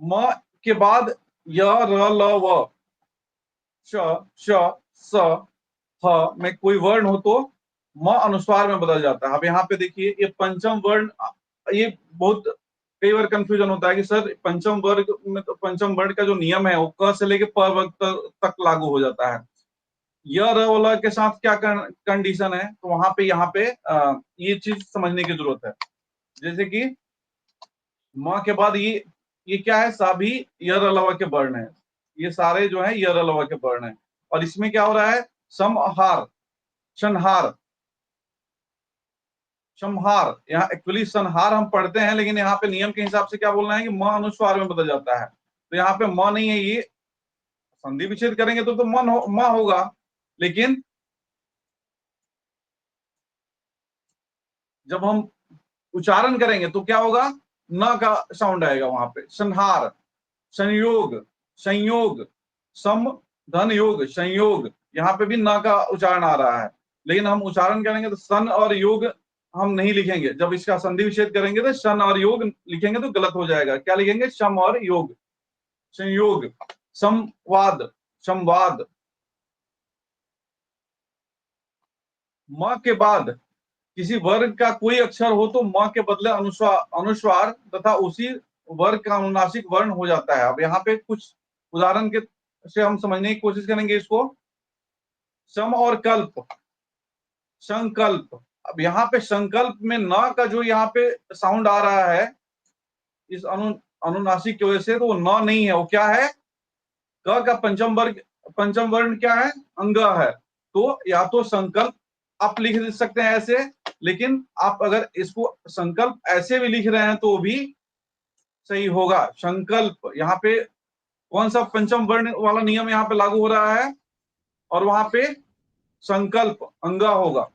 म के बाद य, र, ल, व, श, श, स, ह में कोई वर्ण हो तो म अनुस्वार में बदल जाता है। अब यहाँ पे देखिए, ये पंचम वर्ण, ये बहुत कई बार कंफ्यूजन होता है कि सर पंचम वर्ग में तो पंचम वर्ण का जो नियम है वो क से लेके प वर्ग तक लागू हो जाता है। य र वाला के साथ क्या कंडीशन है, तो वहां पे यहाँ पे ये चीज समझने की जरूरत है। जैसे कि म के बाद ये क्या है, सभी यर अलावा के वर्ण है, ये सारे जो है यर अलावा के वर्ण है। और इसमें क्या हो रहा है, समहार, संहार, संहार, यहाँ एक्चुअली संहार हम पढ़ते हैं, लेकिन यहाँ पे नियम के हिसाब से क्या बोलना है कि म अनुस्वार में बदल जाता है। तो यहाँ पे म नहीं है, ये संधि विच्छेद करेंगे तो म होगा, लेकिन जब हम उच्चारण करेंगे तो क्या होगा, न का साउंड आएगा वहां पे। संहार, संयोग, संयोग, सम धन योग, संयोग, यहाँ पे भी न का उच्चारण आ रहा है, लेकिन हम उच्चारण करेंगे तो सन और योग हम नहीं लिखेंगे। जब इसका संधि विच्छेद करेंगे तो सन और योग लिखेंगे तो गलत हो जाएगा। क्या लिखेंगे, सम और योग, संयोग, संवाद, संवाद। म के बाद किसी वर्ग का कोई अक्षर हो तो म के बदले अनुस्वार तथा उसी वर्ग का अनुनासिक वर्ण हो जाता है। अब यहाँ पे कुछ उदाहरण के से हम समझने की कोशिश करेंगे इसको। सम और कल्प, संकल्प। अब यहाँ पे संकल्प में न का जो यहाँ पे साउंड आ रहा है इस अनुनासिक की वजह से, तो वो न नहीं है, वो क्या है, क का पंचम वर्ण क्या है, अंग है। तो या तो संकल्प आप लिख सकते हैं ऐसे, लेकिन आप अगर इसको संकल्प ऐसे भी लिख रहे हैं तो भी सही होगा। संकल्प, यहाँ पे कौन सा पंचम वर्ण वाला नियम यहाँ पे लागू हो रहा है, और वहां पे संकल्प अंगा होगा।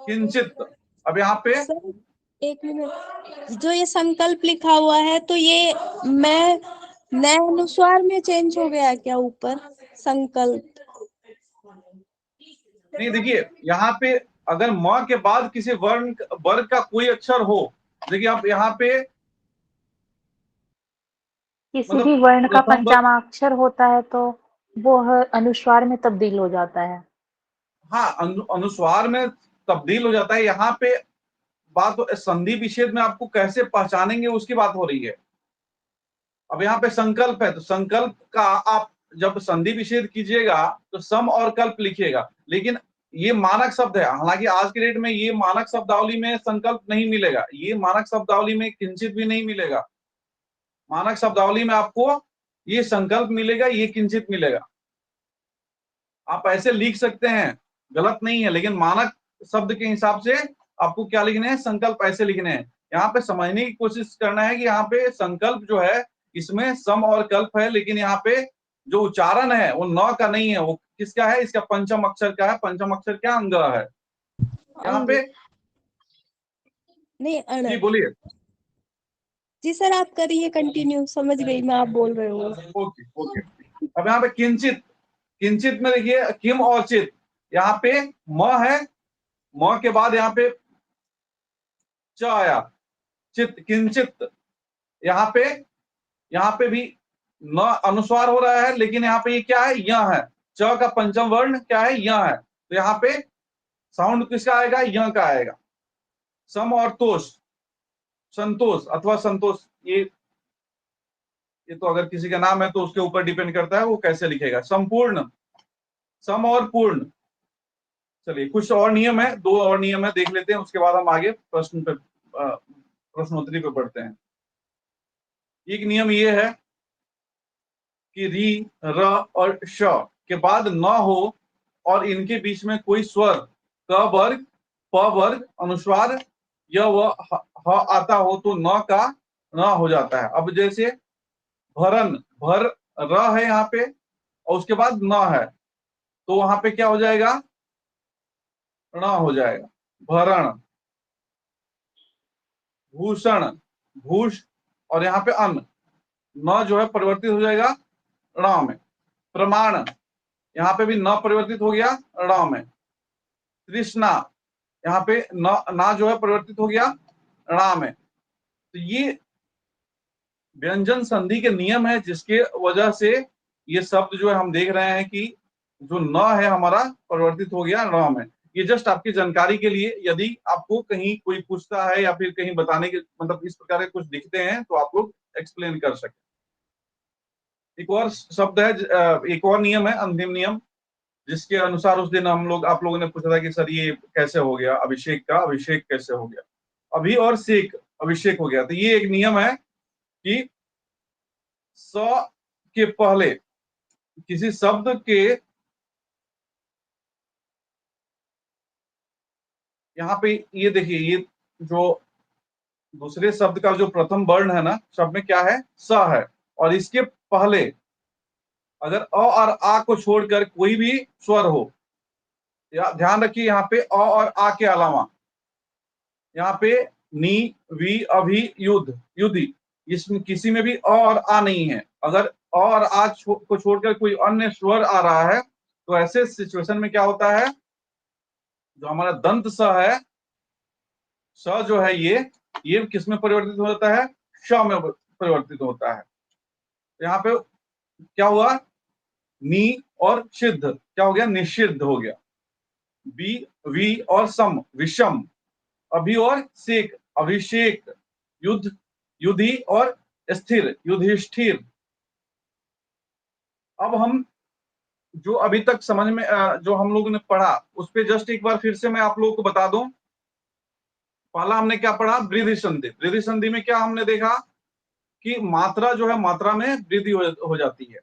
किंचित, अब यहाँ पे सर एक मिनट, जो ये संकल्प लिखा हुआ है तो ये मैं नए अनुस्वार में चेंज हो गया है क्या ऊपर, संकल्प? नहीं, देखिए यहाँ पे अगर म के बाद किसी वर्ग का कोई अक्षर हो, देखिए आप यहाँ पे किसी मतलब भी वर्ण का प्रथम वर्ग, पंचमाक्षर होता है तो वो अनुस्वार में तब्दील हो जाता है। हाँ अनुस्वार में तब्दील हो जाता है। यहाँ पे बात संधि विच्छेद में आपको कैसे पहचानेंगे उसकी बात हो रही है। अब यहाँ पे संकल्प है, तो संकल्प का आप जब संधि विच्छेद कीजिएगा तो सम और कल्प लिखिएगा, लेकिन ये मानक शब्द है। हालांकि आज के डेट में ये मानक शब्दावली में संकल्प नहीं मिलेगा, ये मानक शब्दावली में किंचित भी नहीं मिलेगा। मानक शब्दावली में आपको ये संकल्प मिलेगा, ये किंचित मिलेगा। आप ऐसे लिख सकते हैं, गलत नहीं है, लेकिन मानक शब्द के हिसाब से आपको क्या लिखने हैं, संकल्प ऐसे लिखने हैं। यहाँ पे समझने की कोशिश करना है कि यहाँ पे संकल्प जो है इसमें सम और कल्प है, लेकिन यहाँ पे जो उच्चारण है वो न का नहीं है, वो किसका है, इसका पंचम अक्षर का है। पंचम अक्षर क्या, अंग है यहाँ पे। नहीं, अण। जी बोलिए। जी सर, आप करिए कंटिन्यू, समझ गई मैं आप बोल रहे हो। Okay okay. अब यहाँ पे किंचित, किंचित में देखिए किम और चित, यहाँ पे म है, म के बाद यहाँ पे च आया, चित, किंचित। यहाँ पे भी न अनुस्वार हो रहा है, लेकिन यहाँ पे ये क्या है, य है। च का पंचम वर्ण क्या है, य है, तो यहाँ पे साउंड किसका आएगा, य का आएगा। सम और तोष, संतोष अथवा संतोष, ये तो अगर किसी का नाम है तो उसके ऊपर डिपेंड करता है वो कैसे लिखेगा। संपूर्ण, सम और पूर्ण। चलिए कुछ और नियम है, 2 और नियम है, देख लेते हैं, उसके बाद हम आगे प्रश्नोत्तरी पे बढ़ते हैं। एक नियम ये है कि री, र और श के बाद न हो और इनके बीच में कोई स्वर क वर्ग, प वर्ग, अनुस्वार य व ह आता हो तो न का न हो जाता है। अब जैसे भरन, भर र है यहाँ पे और उसके बाद न है, तो वहां पे क्या हो जाएगा, ण हो जाएगा, भरण। भूषण, भूष, और यहाँ पे अन्न, न जो है परिवर्तित हो जाएगा ण में। प्रमाण, यहाँ पे भी न परिवर्तित हो गया ण में। तृष्णा, यहाँ पे ना जो है परिवर्तित हो गया ण में। तो ये व्यंजन संधि के नियम है, जिसके वजह से ये शब्द जो है हम देख रहे हैं कि जो न है हमारा परिवर्तित हो गया ण में। ये जस्ट आपकी जानकारी के लिए, यदि आपको कहीं कोई पूछता है या फिर कहीं बताने के मतलब इस प्रकार के कुछ दिखते हैं तो आप लोग एक्सप्लेन कर सकें। एक और शब्द है, एक और नियम है, अंतिम नियम, जिसके अनुसार उस दिन आप लोगों ने पूछा था कि सर ये कैसे हो गया, अभिषेक का अभिषेक कैसे हो गया, अभी और शेक अभिषेक हो गया। तो ये एक नियम है कि स के पहले किसी शब्द के यहाँ पे ये देखिए, ये जो दूसरे शब्द का जो प्रथम वर्ण है ना, शब्द में क्या है, स है, और इसके पहले अगर अ और आ को छोड़कर कोई भी स्वर हो, ध्यान रखिए यहाँ पे अ और आ के अलावा यहाँ पे नी, वी, अभी, युद्ध, युद्धि, इसमें किसी में भी अ और आ नहीं है। अगर अ और आ को छोड़कर कोई अन्य स्वर आ रहा है तो ऐसे सिचुएशन में क्या होता है, जो हमारा दंत स है, स जो है ये किस में परिवर्तित हो जाता है, श में परिवर्तित होता है। यहाँ पे क्या हुआ, नी और सिद्ध क्या हो गया, निषिद्ध हो गया। बी, वी और सम, विषम। अभी और शेक, अभिषेक। युद्ध, युद्धि और स्थिर, युधिष्ठिर। अब हम जो अभी तक समझ में जो हम लोगों ने पढ़ा उस पे जस्ट एक बार फिर से मैं आप लोगों को बता दूं। पहला हमने क्या पढ़ा, वृद्धि संधि। वृद्धि संधि में क्या हमने देखा कि मात्रा जो है, मात्रा में वृद्धि हो जाती है।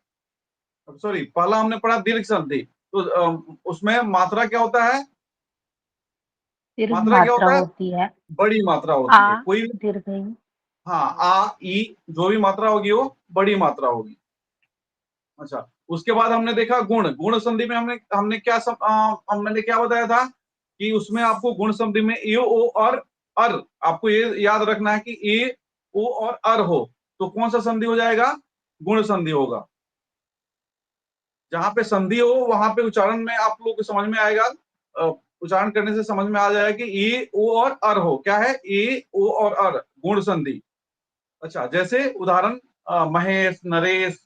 सॉरी, पहला हमने पढ़ा दीर्घ संधि, तो उसमें मात्रा क्या होता है, दीर्घ मात्रा क्या होता है, होती है। बड़ी मात्रा होती है। आ कोई दीर्घ ई। हाँ, आ, ई, जो भी मात्रा होगी वो बड़ी मात्रा होगी। अच्छा, उसके बाद हमने देखा गुण। गुण संधि में हमने क्या बताया था कि उसमें आपको गुण संधि में ए, ओ और अर, आपको ये याद रखना है कि ए, ओ और अर हो तो कौन सा संधि हो जाएगा, गुण संधि होगा। जहां पे संधि हो वहां पे उच्चारण में आप लोगों को समझ में आएगा, उच्चारण करने से समझ में आ जाएगा कि ए, ओ और अर हो। क्या है, ए, ओ और अर, गुण संधि। अच्छा, जैसे उदाहरण महेश, नरेश,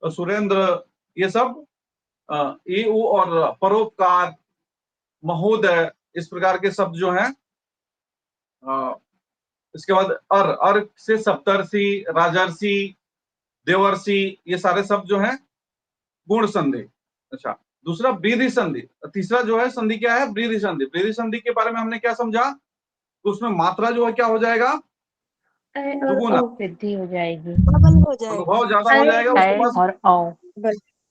सुरेंद्र, ये सब ए, ओ और परोपकार, महोदय, इस प्रकार के शब्द जो हैं। इसके बाद अर से सप्तर्षि, राजर्षि, देवर्षि, ये सारे शब्द जो हैं गुण संधि। अच्छा, दूसरा वृद्धि संधि। तीसरा जो है संधि क्या है, वृद्धि संधि। वृद्धि संधि के बारे में हमने क्या समझा, तो उसमें मात्रा जो है क्या हो जाएगा, दुगुना, वृद्धि हो जाएगी। डबल हो जाएगा। अनुभव ज्यादा हो जाएगा उसके ऐ पास। और औ।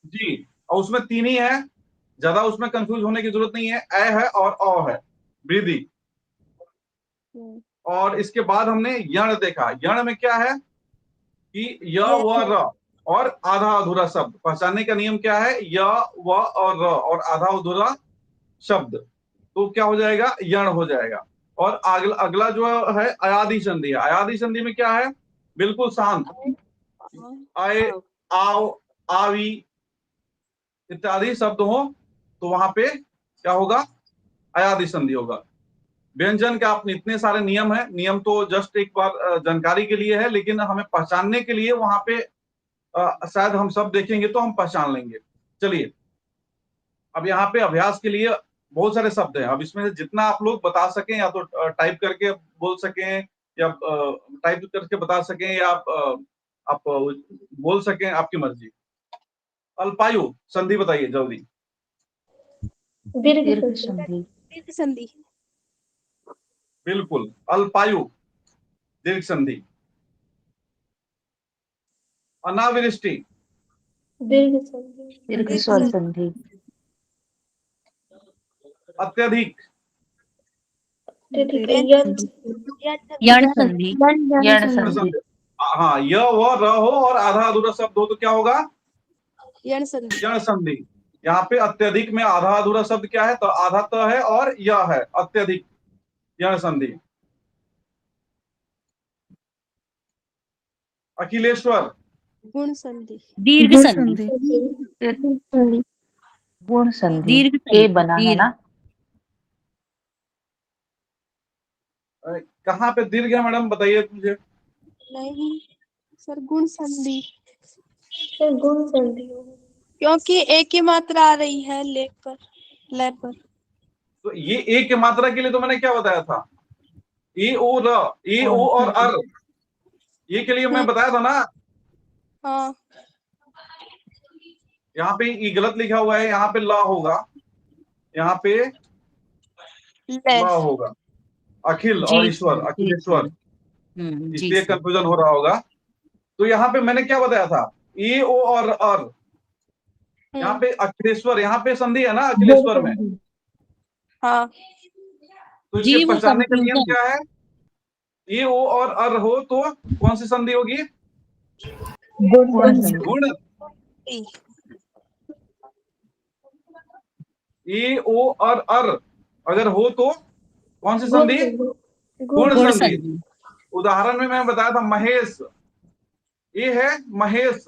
जी, और उसमें तीन ही है, ज्यादा उसमें कंफ्यूज होने की जरूरत नहीं है। ए है और अ है, वृद्धि। और इसके बाद हमने यण देखा। यण में क्या है कि य, व, र और आधा अधूरा शब्द। पहचानने का नियम क्या है, य, व और र और आधा अधूरा शब्द, तो क्या हो जाएगा, यण हो जाएगा। और अगला जो है अयादि संधि है। अयादि संधि में क्या है, बिल्कुल शांत, आए, आओ, आवी इत्यादि शब्द हो तो वहां पे क्या होगा, अयादि संधि होगा। व्यंजन का अपने इतने सारे नियम है, नियम तो जस्ट एक बार जानकारी के लिए है, लेकिन हमें पहचानने के लिए वहां पे शायद हम सब देखेंगे तो हम पहचान लेंगे। चलिए, अब यहाँ पे अभ्यास के लिए बहुत सारे शब्द हैं। अब इसमें से जितना आप लोग बता सकें, या तो टाइप करके बोल सकें, या टाइप करके बता सकें, या आप बोल सकें, आपकी मर्जी। अल्पायु संधि बताइए जल्दी। दीर्घ संधि। दीर्घ संधि। बिल्कुल, अल्पायु दीर्घ संधि। अनावृष्टि, दीर्घ स्वर संधि। अत्यधिक, यण संधि। यण संधि। हाँ, य, व, र हो और आधा अधूरा शब्द हो तो क्या होगा, यण संधि। यण संधि। यहाँ पे अत्यधिक में आधा अधूरा शब्द क्या है, तो आधा त है और य है, अत्यधिक, यण संधि। अखिलेश्वर, गुण संधि। दीर्घ संधि। गुण संधि। दीर्घ ए संधि। बना है ना। कहाँ पे दीर्घ है मैडम, बताइए मुझे। नहीं सर, गुण संधि। गुण संधि क्योंकि एक ही मात्रा आ रही है ले पर। तो ये ए की मात्रा के लिए तो मैंने क्या बताया था, ए ओ र, ए ओ और अर, ये के लिए मैं बताया था ना। हाँ यहाँ पे ये गलत लिखा हुआ है, यहाँ पे ला होगा, यहाँ पे ला लेस होगा, अखिल जी और ईश्वर, जी अखिलेश्वर, जी इसलिए सर। कंफ्यूजन हो रहा होगा। तो यहाँ पे मैंने क्या बताया था, ए ओ और अर, यहाँ पे अखिलेश्वर, यहाँ पे संधि है ना अखिलेश्वर में, हाँ तो इसके जी वो पहचानने का नियम कंफ्यूजन। क्या है, ए ओ और अर हो तो कौन सी संधि होगी, गुण। ए ओ और अर अगर हो तो कौन सी संधि, गुण गुण संधि। संधि। उदाहरण में मैं बताया था महेश, ये है महेश,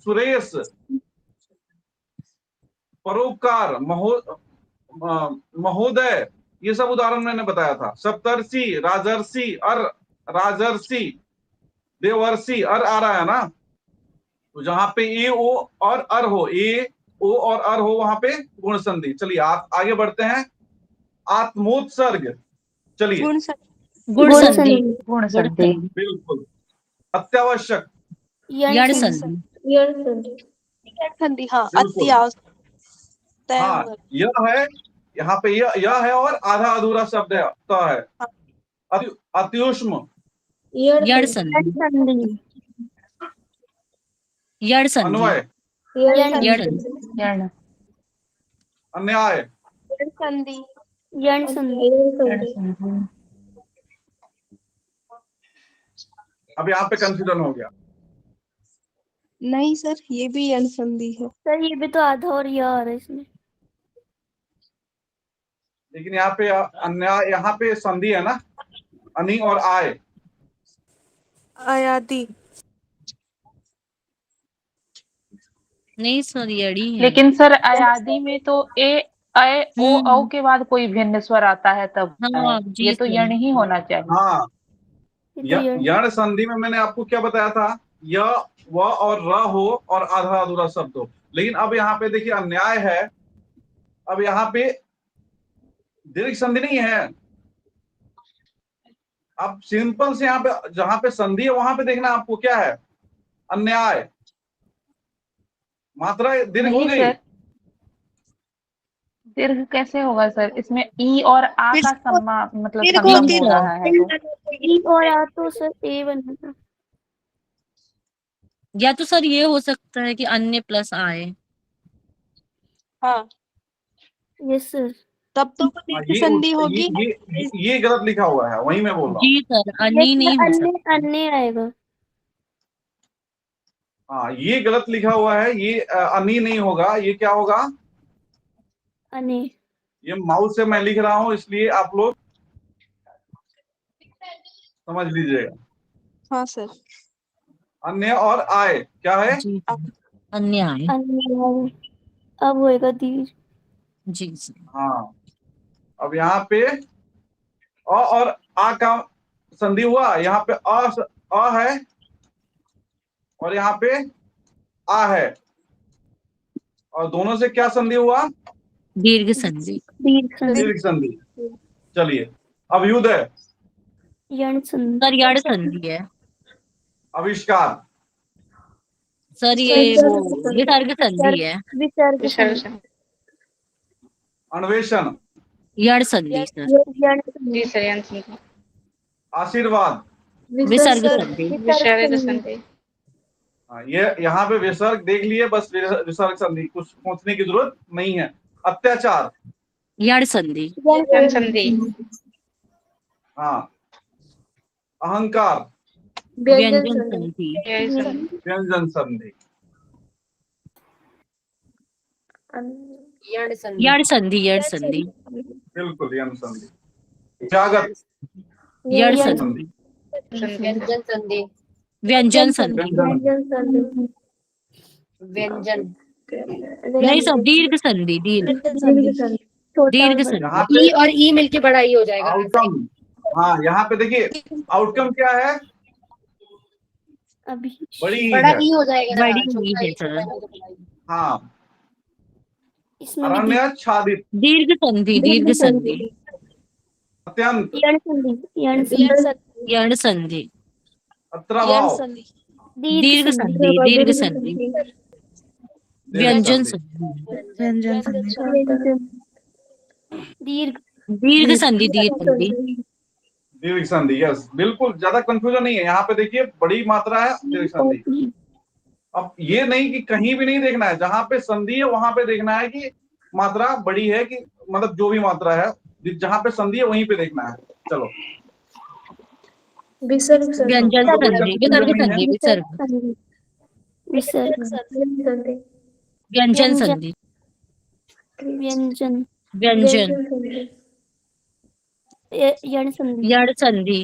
सुरेश, परोपकार, महोदय, ये सब उदाहरण मैंने बताया था। सप्तर्षि, राजर्षि, अर, राजर्षि, देवर्षि, अर आ रहा है ना, तो जहां पे ए ओ और अर हो, ए ओ और अर हो, वहां पे गुण संधि। चलिए आप आगे बढ़ते हैं, आत्मोत्सर्ग, चलिए गुण गुण गुण संधि। संधि। गुण गुण संधि। संधि। बिल्कुल। अत्यावश्यक, यण संधि। संधि, हाँ बिल्कुल। अत्यावश्यक हाँ यह है, यहाँ पे यह है और आधा अधूरा शब्द है, तो है अत्युष्म, यण संधि। यण संधि। अन्वय, यण। यण। अन्याय, संधि, यण संधि। यण संधि। अब यहाँ पे कंफ्यूजन हो गया। नहीं सर ये भी यण संधि है। सर ये भी तो आधा और यह आ रहा है इसमें। लेकिन यहाँ पे अन्याय, यहाँ पे संधि है ना, अनि और आय, आयादी, नहीं सर यड़ी है। लेकिन सर अयादी में तो ए अय ओ औ के बाद कोई भिन्न स्वर आता है तब है। हाँ जी ये तो सर। यण ही होना चाहिए। हाँ ये तो यण। यण संधि में मैंने आपको क्या बताया था, य व और र हो और आधा अधूरा शब्द हो। लेकिन अब यहाँ पे देखिए अन्याय है, अब यहाँ पे दीर्घ संधि नहीं है। अब सिंपल से यहाँ पे जहां पे संधि है वहां पे देखना आपको क्या है, अन्याय, मात्रा दीर्घ हो नहीं गई। सर, दीर्घ कैसे होगा सर, इसमें ई और आ फिर का सम्मा मतलब दीर्घ संगम होती हो है। रहा है तो ई और आ तो सर ए बनेगा। या तो सर ये हो सकता है कि अन्य प्लस आए। हाँ यस सर। तब तो वो हाँ, दीर्घ संधि होगी। ये गलत लिखा हुआ है, वही मैं बोल रहा हूँ। जी सर अन्य नहीं हो अन्य सकता। अन्य आएगा। हाँ ये गलत लिखा हुआ है, ये अनि नहीं होगा, ये क्या होगा, अने। ये माउस से मैं लिख रहा हूँ इसलिए आप लोग समझ लीजिएगा। हाँ सर। अन्य और आय क्या है, जी अन्य आए। अन्य अब होएगा दीर्घ। जी सर। हाँ अब यहाँ पे अ और आ का संधि हुआ, यहाँ पे अ है और यहाँ पे आ है, और दोनों से क्या संधि हुआ, दीर्घ संधि। दीर्घ संधि। दीर्घ संधि। चलिए अब युदय, यण संधि। सर यण संधि है। आविष्कार, सर ये वो विसर्ग संधि है। विसर्ग संधि। अन्वेषण, यण संधि सर। यण संधि। आशीर्वाद, विसर्ग संधि। विसर्ग संधि। हाँ, ये यहाँ पे विसर्ग देख लिए, बस विसर्ग संधि, कुछ पूछने की जरूरत नहीं है। अत्याचार, यण संधि। यण संधि। हाँ अहंकार, व्यंजन संधि। व्यंजन संधि, यण संधि। यण संधि। बिल्कुल यम संधि। जागत, यण संधि, संधि। व्यंजन संधि। व्यंजन। नहीं सब दीर्घ संधि। दीर्घ दीर्घ संधि। यहाँ पे ई और ई मिलके बड़ा ई हो जाएगा। आउटकम, हाँ यहाँ पे देखिए आउटकम क्या है, अभी बड़ी बड़ा है। ई हो जाएगा। बड़ी ई छोटा है ई, सर। छोटा ई तो बड़ा ई। हाँ इसमें भी अरण्याच्छादित, दीर्घ संधि, दीर्घ संधि, अत्यंत, यण संधि, यण संधि, अत्रभाव, दीर्घ संधि, दीर्घ संधि, दीर्घ व्यंजन संधि, संधि, दीर्घ संधि, दीर्घ संधि, दीर्घ संधि। यस, बिल्कुल, ज्यादा कंफ्यूजन नहीं है। यहाँ पे देखिए बड़ी मात्रा है दीर्घ संधि। अब ये नहीं कि कहीं भी नहीं देखना है, जहां पे संधि है वहां पे देखना है कि मात्रा बड़ी है कि मतलब जो भी मात्रा है, जहां पे संधि है वहीं पे देखना है। चलो, व्यंजन चलो, कोई संधि, कंफ्यूजन विसर्ग नहीं है। संधि, विसर्ग, व्यंजन संधि, व्यंजन, व्यंजन, यण संधि, यण संधि,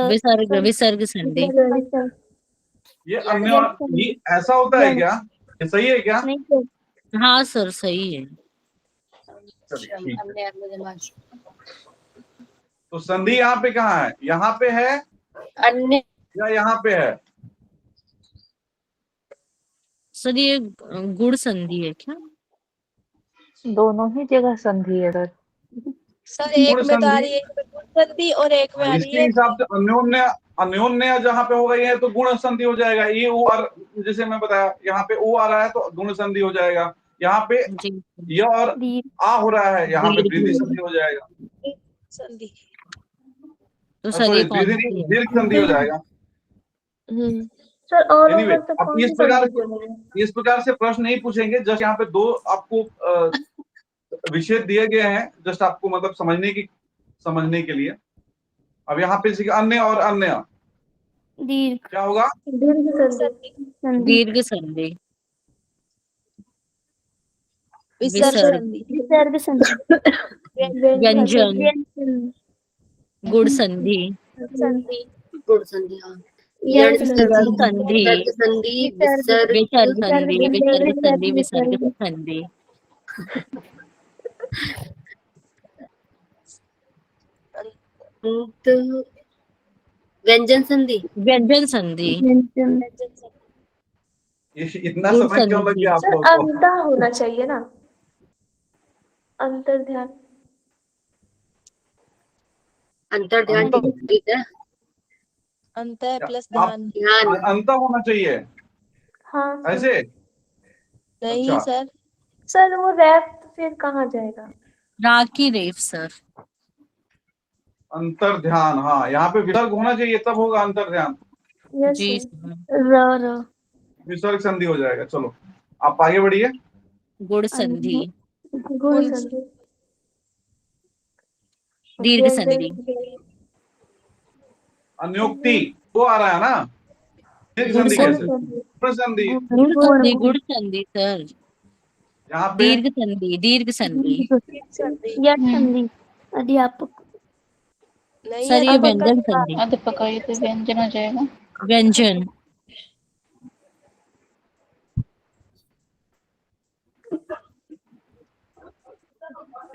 विसर्ग, विसर्ग संधि, ये अन्य, ये ऐसा होता है क्या? ये सही है क्या? हाँ सर सही है। चलिए, ठीक है। तो संधि यहाँ पे कहाँ है? यहाँ पे है अन्य या यहाँ पे है? सर ये गुण संधि है क्या? दोनों ही जगह संधि है सर। सर एक गुण में तो आ संधि, रही है, एक में गुण संधि और एक में आ रही इसके है हिसाब से अन्योन्य, अन्योन्य जहाँ पे हो गई है तो गुण संधि हो जाएगा। ये ओ और, जैसे मैं बताया, यहाँ पे ओ आ रहा है तो गुण संधि हो जाएगा। यहाँ पे जी, य और आ हो रहा है, यहाँ पे वृद्धि दीर्घ संधि हो जाएगा। संधि। तो सर सॉरी, ये कौन सी है? दीर्घ संधि हो जाएगा। सर और एनीवे, ऊपर तक अब कौन सी संधि बोलेंगे? इस प्रकार से प्रश्न नहीं पूछेंगे। जस्ट यहाँ पे दो आपको विषय दिए गए हैं, जस्ट आपको मतलब समझने के लिए। अब यहाँ पे अन्य और अन्य दीर्घ, क्या होगा? दीर्घ संधि, दीर्घ संधि, विसर्ग विसर्ग, संधि। विसर्ग संधि, व्यंजन, गुण संधि, गुण संधि, हाँ। यण यण संधि, संधि, विसर्ग संधि, विसर्ग विसर्ग संधि, विसर्ग संधि, विसर्ग संधि, अंत, व्यंजन संधि, व्यंजन संधि, ये इतना गुण समय क्यों लग संधि, गया आप सर लोगों को? अंता होना चाहिए ना, अंतर ध्यान, अंतर ध्यान ठीक है। अंत है प्लस आप ध्यान। ध्यान, अंत होना चाहिए हाँ सर। ऐसे। नहीं अच्छा, सर, सर वो रैप फिर कहाँ जाएगा? राखी रेफ सर। अंतर ध्यान, हाँ, यहाँ पे विसर्ग होना चाहिए तब होगा अंतर ध्यान। यस जी सर। सर। विसर्ग संधि हो जाएगा। चलो, आप आगे बढ़िए। गुण संधि, गुण संधि, दीर्घ संधि, अन्योक्ति वो आ रहा है ना? दीर्घ गुण संधि कैसे? संधि, गुण संधि गुण संधि, गुण संधि सर। यहाँ पे दीर्घ संधि, दीर्घ संधि, संधि हम्म। अध्यापक नहीं सर है। ये व्यंजन संधि, अध्यापक ये तो व्यंजन हो जाएगा। व्यंजन,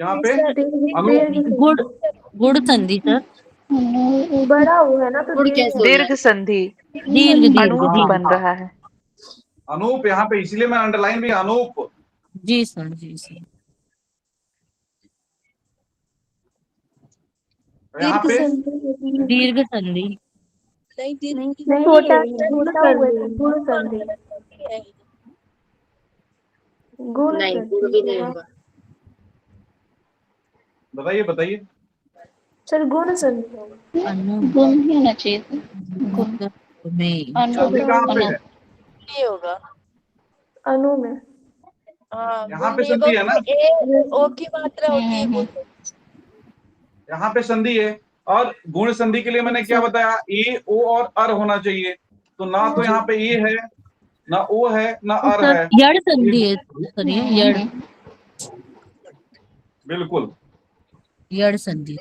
यहाँ पे गुण, गुण संधि सर। बड़ा हुआ है ना तो गुण कैसे हो दीर्घ दीर्घ संधि दीर्घ, दीर्घ, अनूप हाँ, बन दीर्घ, रहा है। अनूप, यहाँ पे इसीलिए मैं अंडरलाइन भी अनूप। जी सर, जी सर। यहाँ पे दीर्घ संधि, नहीं छोटा छोटा हुआ है, गुण संधि, गुण नहीं, गुण भी नहीं होगा बताइए बताइए। सर, गुण संधि होगा। गुण ही होना चाहिए। गुण में संधि कहाँ पे है? नहीं होगा। अनु में हाँ, यहाँ गुण पे नहीं संधि होगा है ना? क्योंकि ए ओ की मात्रा होती है गुण। यहाँ पे संधि है, और गुण संधि के लिए मैंने क्या बताया? ए, ओ और अर होना चाहिए। तो ना तो यहाँ पे ए है, ना ओ है, ना अर है। यण संधि है सर, ये यण, बिल्कुल। यण संधि,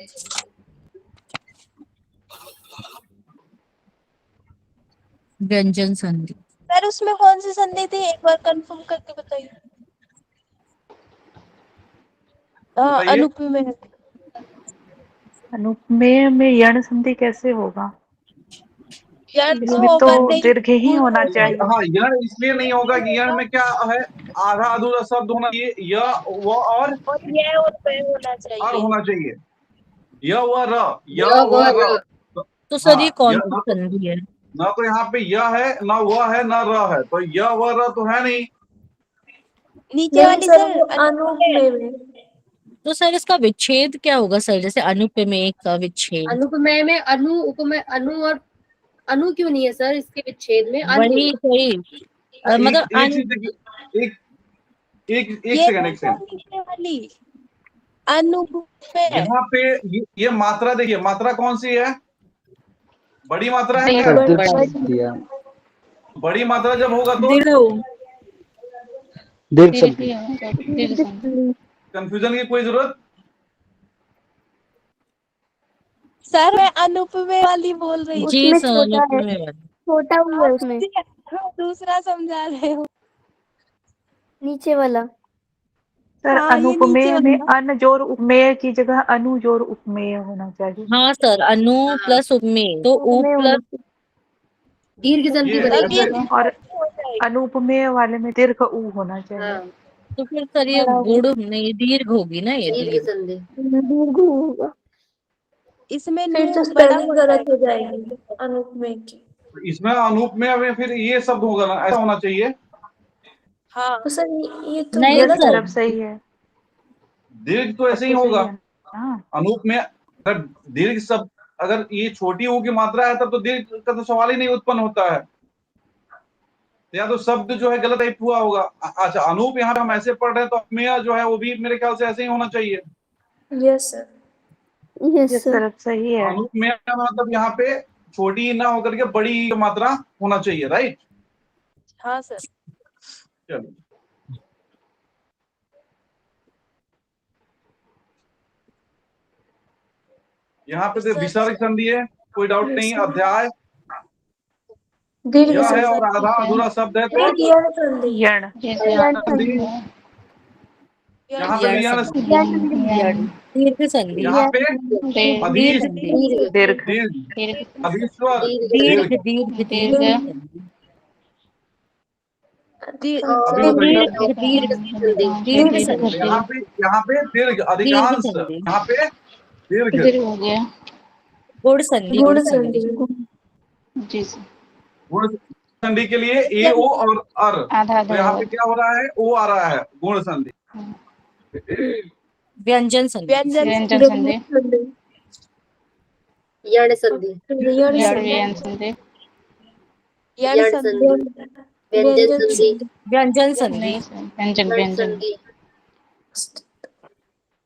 व्यंजन संधि, सर उसमें कौन सी संधि थी, एक बार कंफर्म करके बताइए। हाँ, बताइए। अनुपमेय। अनुपमेय में यण संधि कैसे होगा? यण तो इसमें तो होगा नहीं, दीर्घ ही होना चाहिए। हाँ, यण इसलिए नहीं होगा कि यण में क्या है, आधा अधूरा शब्द होना चाहिए, य व और ये और पे होना चाहिए। होना चाहिए, य व र, य य व व र। र। तो तो सर ये हाँ, कौन यह सी संधि है? ना तो यहाँ पे य है, ना व है, ना र है, तो य व र तो है नहीं। नीचे नहीं वाली सर, सर वो अनुपमेय में। तो सर इसका विच्छेद क्या होगा सर, जैसे अनुपमेय का विच्छेद? अनुपमेय में अनु उपमेय अनु और अनु क्यों नहीं है सर इसके विच्छेद में? वही वही मतलब एक चीज देखिए, एक ये सेकंड, देखो नीचे वाली अनुपमेय। यहाँ पे ये मात्रा देखिए, मात्रा कौन सी है, बड़ी मात्रा है। दीर्घ बड़ी मात्रा जब होगा तो दीर्घ दीर्घ संधि। दीर्घ संधि। कंफ्यूजन की कोई जरूरत? सर मैं अनुपमेय वाली बोल रही जी उसमें सर, छोटा है, अनुपमेय वाली। छोटा हुआ है उसमें, हूँ, दूसरा समझा रहे हो। नीचे वाला। सर हाँ, ये नीचे अनुपमेय में वाला। अन जोड़ उपमेय की जगह अनु जोड़ उपमेय होना चाहिए। हाँ सर, अनु प्लस उपमेय तो उ उपमेय होना प्लस चाहिए। दीर्घ संधि ये बनेगी ऐसे तो। और हो जाएगी। अनुपमेय वाले में दीर्घ उ होना चाहिए। हाँ, तो फिर सर ये बड़ा गुड़ नहीं, दीर्घ होगी ना ये दीर्घ दीर्घ। संधि। दीर्घ होगा, इसमें फिर नू तो बड़ा स्पेलिंग हो गलत हो जाएगा। जाएगी अनुपमेय की। इसमें अनूप में फिर ये शब्द होगा ना, ऐसा होना चाहिए। हाँ, तो सर ये तो नहीं गलत सर सर, अब सही है, दीर्घ तो अब ऐसे ही तो सही होगा। है ना। अनूप में अगर दीर्घ शब्द, अगर ये छोटी ऊ की मात्रा है तब तो दीर्घ का तो सवाल ही नहीं उत्पन्न होता है, या तो शब्द जो है गलत टाइप हुआ होगा। अच्छा, अनूप यहाँ पे हम ऐसे पढ़ रहे हैं तो अपमेय जो है वो भी मेरे ख्याल से ऐसे ही होना चाहिए। Yes sir, yes yes sir. Sir अब सही है। अनूप में मतलब यहाँ पे छोटी ना होकर के बड़ी मात्रा होना चाहिए, राइट। हाँ सर। चलो, यहाँ पे तो विसर्ग संधि है, कोई डाउट नहीं। अध्याय दीर्घ यह है संधि। और आधा अधूरा शब्द है तो यण संधि। यण यण संधि। संधि। यहाँ पे यण भी यण संधि, यण दीर्घ संधि, यहाँ पे दीर्घ अधीश संधि, दीर्घ दीर्घ अधीश्वर दीर्घ दीर्घ। दीर्घ दीर्घ संधि, अभी बताइए, दीर्घ दीर्घ दीर्घ संधि, यहाँ पे दीर्घ दीर्घ अधिकांश, संधि, यहाँ पे दीर्घ दीर्घ हो गया। गुण संधि, गुण गुण संधि, संधि। जी सर। गुण संधि के लिए ए ओ और अर, आधा तो आधा यहाँ पे होगा। क्या हो रहा है, ओ आ रहा है, गुण संधि। व्यंजन संधि, व्यंजन संधि। यण संधि, यण यण संधि। व्यंजन संधि। यण संधि, व्यंजन संधि। व्यंजन संधि, नहीं सर, व्यंजन व्यंजन।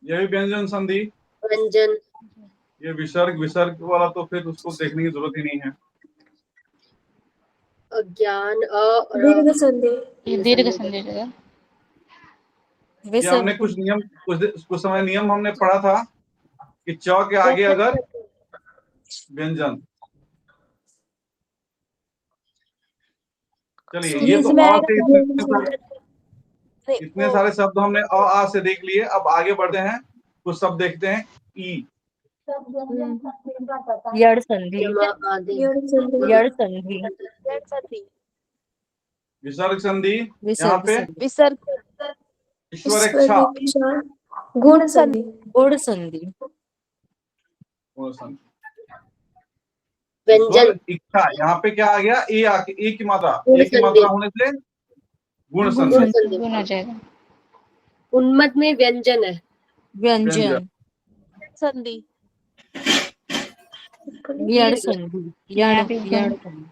ये भी व्यंजन संधि। व्यंजन, ये विसर्ग विसर्ग वाला तो फिर उसको देखने की जरूरत ही नहीं है। अज्ञान दीर्घ संधि। ये दीर्घ संधि है सर। ये हमने विसर्ग, कुछ नियम, कुछ समय नियम हमने पढ़ा था कि च के आगे अगर व्यंजन। चलिए, ये तो इसमें अ आएगा से इतने सारे शब्द हमने अ आ से देख लिए। अब आगे बढ़ते हैं, कुछ शब्द देखते हैं। ई, यण संधि, यण संधि। यण संधि, यण संधि, विसर्ग संधि। यहाँ विसर्ग पे संधि, विसर्ग, ईश्वर इच्छा, गुण संधि। गुण संधि, गुण संधि। व्यंजन, ईश्वर इच्छा, यहाँ पे क्या आ गया, ए आके, ए की मात्रा, गुण ए की संधि, मात्रा होने से गुण संधि। गुण हो जाएगा। उन्मत्त में व्यंजन है, व्यंजन। व्यंजन, संधि, यण संधि, यण यहाँ भी यण संधि,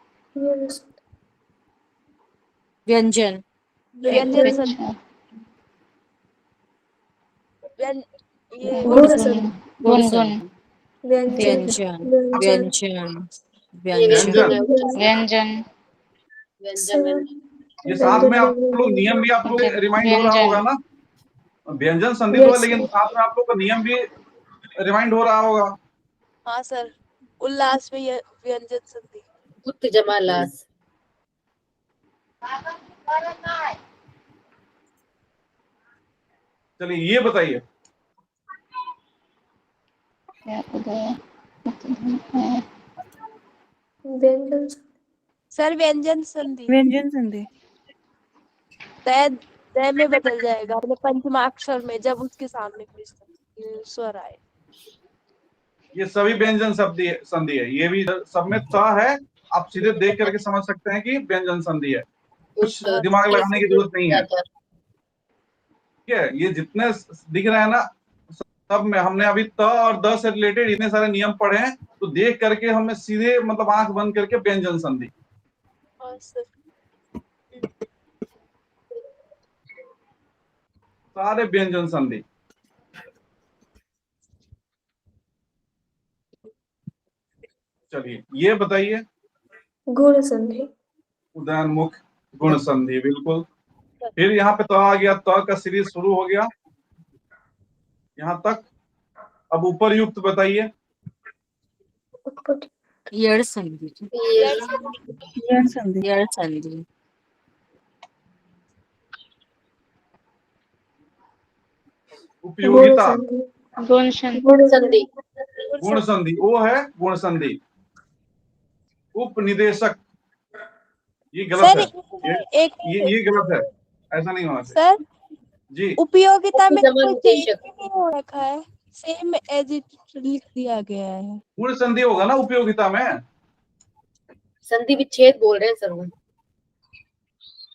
व्यंजन, व्यंजन अच्छा। संधि, ये गुण संधि। गुण गुण गुण संधि, व्यंजन। व्यंजन, व्यंजन, व्यंजन। व्यंजन, व्यंजन। ये साथ में आप लोग नियम भी आप लोग रिमाइंड हो रहा होगा ना। व्यंजन संधि तो है, लेकिन साथ में आप लोग का नियम भी रिमाइंड हो रहा होगा। हाँ सर, उल्लास में ये व्यंजन संधि। गुप्त जमा लास, चलिए, ये बताइए, क्या उदय व्यंजन सर व्यंजन संधि व्यंजन संधि। तय तय में बदल जाएगा अपने पंचमाक्षर में जब उसके सामने कोई स्वर आए। ये सभी व्यंजन संधि है, ये भी सब में त है। आप सीधे देख करके समझ सकते हैं कि व्यंजन संधि है, कुछ दिमाग लगाने की जरूरत नहीं है। ठीक है, ये जितने दिख रहे हैं ना, सब में हमने अभी त और द से रिलेटेड इतने सारे नियम पढ़े हैं, तो देख करके हमें सीधे मतलब आंख बंद करके व्यंजन संधि, सारे व्यंजन संधि। चलिए ये बताइए, गुण संधि। उदयनमुख गुण संधि, बिल्कुल। फिर यहाँ पे त आ गया, त का सीरीज शुरू हो गया यहाँ तक। अब ऊपर युक्त बताइए। उत्पत्ति। यड़ संधि। यड़ संधि। यड़ संधि। उपयोगिता। गुण संधि। गुण संधि। गुण संधि वो है गुण संधि। उपनिदेशक, ये गलत सर है, एक ये गलत है, ऐसा नहीं होना चाहिए सर जी। उपयोगिता में कोई चेंज उपसमानुदेशक। नहीं हो रखा है, सेम एज इट लिख दिया गया है। गुण संधि होगा ना उपयोगिता में। संधि विच्छेद बोल रहे हैं सर वो।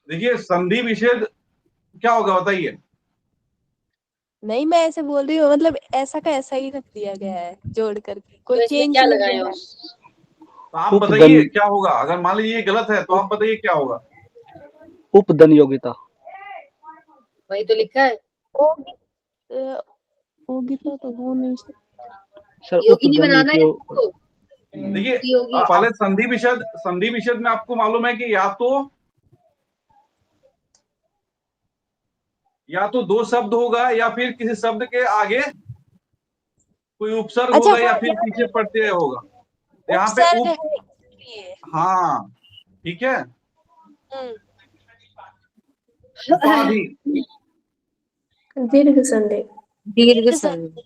देखिए संधि विच्छेद क्या होगा बताइए। नहीं मैं ऐसे बोल रही हूँ, मतलब ऐसा का ऐसा ही रख दिया गया है जोड़ करके, तो कोई इसमें चेंज क्या नहीं लगाए है। हो? तो आप बताइए क्या होगा, अगर मान लीजिए ये गलत है तो आप बताइए क्या होगा। उपधन योग्यता। वही तो लिखा है। योगिता तो हो नहीं सकता। सर योगी नहीं उपधन बनाना है उपयोग। इसको। देखिए योगी। पहले संधि विच्छेद में आपको मालूम है कि या तो दो शब्द होगा या फिर किसी शब्द के आगे कोई उपसर्ग अच्छा होगा या हाँ, फिर पीछे प्रत्यय होगा। यहाँ पे उपसर्ग उप, है इसलिए। हाँ ठीक है। हम्म। उपाधि। दीर्घ संधि। दीर्घ संधि।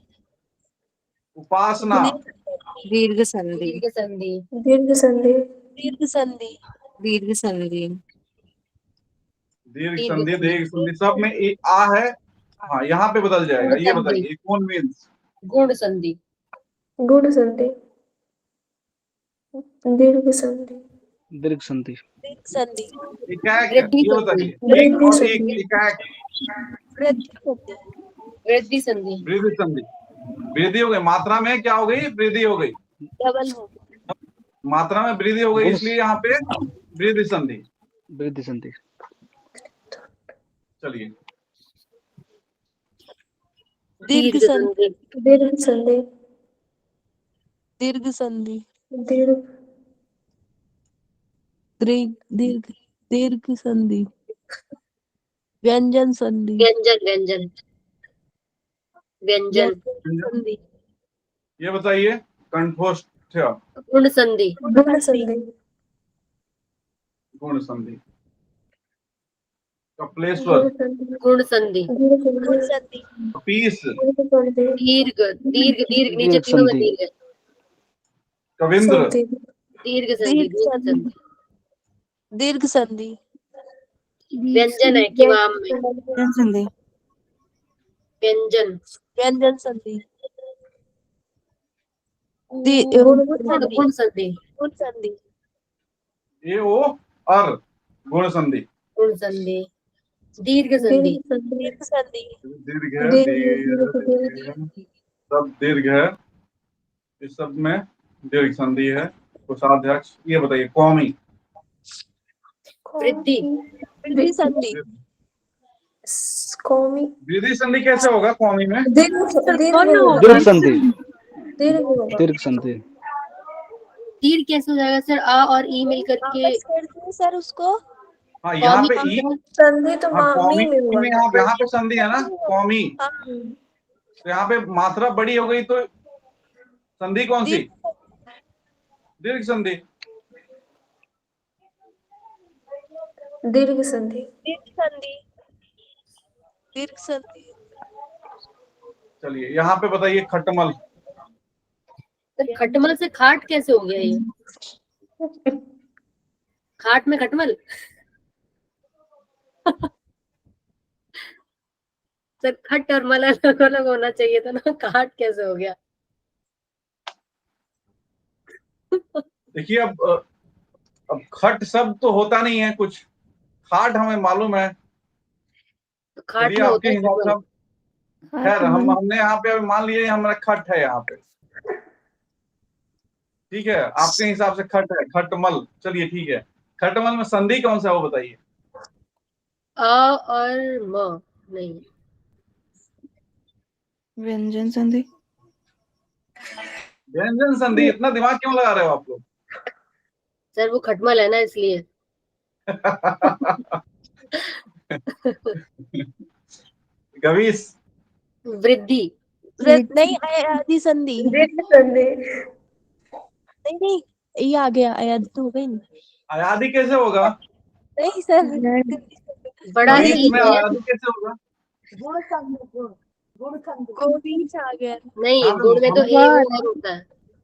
उपासना। दीर्घ संधि। दीर्घ संधि। दीर्घ संधि। दीर्घ संधि। दीर्घ संधि। दीर्घ संधि, दीर्घ संधि सब में एक आ है। हाँ यहाँ पे बदल जाएगा, ये बताइए कौन मीन्स। गुण संधि। गुण संधि। दीर्घ संधि। दीर्घ संधि। दीर्घ संधि। एकाक, वृद्धि ये संधि। बताइए एक वृद्धि और एक संधि। एकाक। वृद्धि संधि। वृद्धि संधि। वृद्धि संधि, वृद्धि हो गई, मात्रा में क्या हो गई, वृद्धि हो गई, डबल हो गया। मात्रा में वृद्धि हो गई, गुण इसलिए यहाँ पे वृद्धि संधि। वृद्धि संधि। चलिए दीर्घ संधि। दीर्घ संधि। दीर्घ संधि। दीर्घ दीर्घ दीर्घ दीर्घ संधि। व्यंजन संधि। व्यंजन। व्यंजन। व्यंजन। संधि। ये बताइए कंठोष्ठ। गुण संधि। गुण संधि। गुण संधि। कपिलेश्वर। गुण संधि। गुण संधि। कपीस। दीर्घ दीर्घ दीर्घ नीचे दीर्घ तीनों में संधि। दीर्घ है। कविंद्र। दीर्घ संधि। दीर्घ संधि। दीर्घ संधि। व्यंजन है कि वाम में। व्यंजन संधि। व्यंजन। व्यंजन संधि। गुण संधि। गुण संधि। ए ओ अर, गुण संधि। गुण संधि। दीर्घ संधि। दीर्घ संधि। दीर्घ है, दीर्घ है, सब दीर्घ है, इस सब में दीर्घ संधि है। कोषाध्यक्ष, ये बताइए कौमी। वृद्धि। वृद्धि संधि। कौमी। वृद्धि संधि कैसे होगा कौमी में। दीर्घ संधि। दीर्घ संधि। दीर्घ कैसे हो जाएगा सर, आ और ई मिल करके। वापस कर दीजिए सर उसको। हाँ यहाँ पे ई, संधि तो हाँ कौमी मामी में हुआ में, यहाँ पे संधि है ना कौमी, हाँ। तो यहाँ पे मात्रा बड़ी हो गई तो संधि कौन सी, दीर्घ संधि। दीर्घ संधि। दीर्घ संधि। दीर्घ संधि। चलिए यहाँ पे बताइए खटमल। खटमल से खाट कैसे हो गया ये। खाट में खटमल। सर खट और मल अलग अलग होना चाहिए था ना, खाट कैसे हो गया? देखिए अब खट शब्द तो होता नहीं है कुछ, खाट हमें मालूम है। तो खाट चलिए में होता आपके है हिसाब से खटमल। हम खैर हमने यहाँ पे अभी मान लिए हमारा खट है यहाँ पे, ठीक है। आपके हिसाब से खट है, खटमल। चलिए ठीक है, खटमल में संधि कौन सा है वो बताइए। अ और म नहीं। व्यंजन संधि। व्यंजन संधि। इतना दिमाग क्यों लगा रहे हो आप लोग? सर वो खटमल है ना इसलिए। गवीस। वृद्धि। नहीं, अयादी संधि। दीर्घ संधि। नहीं नहीं, ये आ गया, अयादी तो हो गई नहीं। आयादी कैसे होगा? नहीं सर, बड़ा गवीस ही में है। आयादी कैसे होगा? गोबीच आ गया। नहीं, हाँ, गुण में तो ए हमें और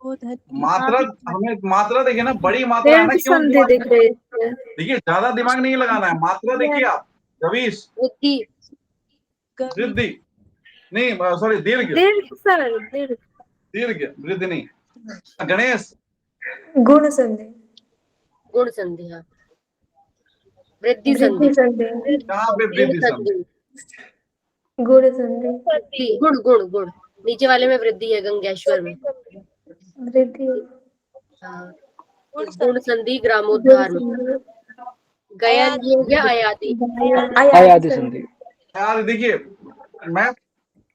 होता है। मात्रा, हमें मात्रा देखिए ना, बड़ी मात्रा है ना, दीर्घ क्यों संधि दिमाग दिख रही है। देखिए, ज्यादा दिमाग नहीं लगाना है, मात्रा देखिए आप। गवीस, वृद्धि। वृद्धि नहीं, सॉरी, दीर्घ। दीर्घ सर, दीर्घ। दीर्घ, वृद्धि नहीं। गणेश। गुण संधि। गुण संधि। हाँ। वृद्धि संधि। वृद्धि संधि। कहाँ पे गुण वृद्धि संधि? संधि। गुण संधि। गुण गुण गुण नीचे वाले में वृद्धि है, गंगेश्वर में। वृद्धि। हाँ। गुण संधि गुण ग्रामोद्धार में। संधि। गयन ये हो गया अयादी। अयादी संधि। यार देखिए, मैं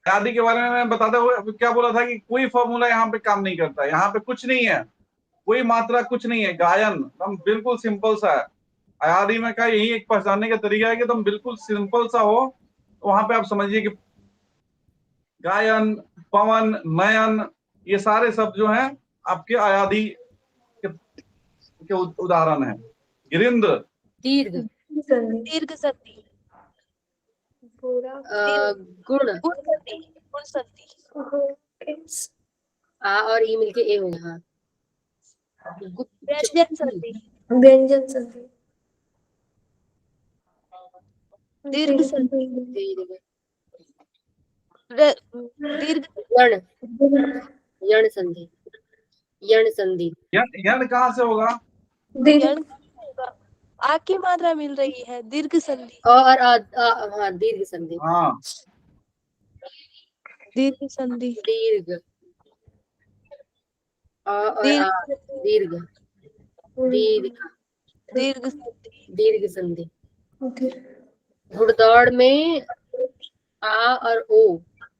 आदि के बारे में मैं बताते हुए अभी क्या बोला था कि कोई फॉर्मूला यहाँ पे काम नहीं करता, यहाँ पे कुछ नहीं है, कोई मात्रा कुछ नहीं है। गायन एकदम बिल्कुल सिंपल सा है। अयादी में का यही एक पहचानने का तरीका है कि तुम बिल्कुल सिंपल सा हो, वहां पे आप समझिए कि गायन, पवन, नयन, ये सारे शब्द जो हैं आपके अयादी के उदाहरण हैं। गिरिंद्र। दीर्घ। संधि। दीर्घ संधि। पूरा। गुण। गुण संधि। गुण संधि। आ और ई मिलके ए हो गया। हाँ। व्यंजन संधि। व्यंजन संधि। दीर्घ संधि। दीर्घ। दीर्घ यण। यण संधि। यण संधि। यण कहाँ से होगा? यण होगा। आ की मात्रा मिल रही है, दीर्घ संधि। और हाँ, दीर्घ संधि। हाँ, दीर्घ संधि। दीर्घ। और दीर्घ दीर्घ। दीर्घ। दीर्घ संधि। दीर्घ संधि। घुड़दौड़ में आ और ओ।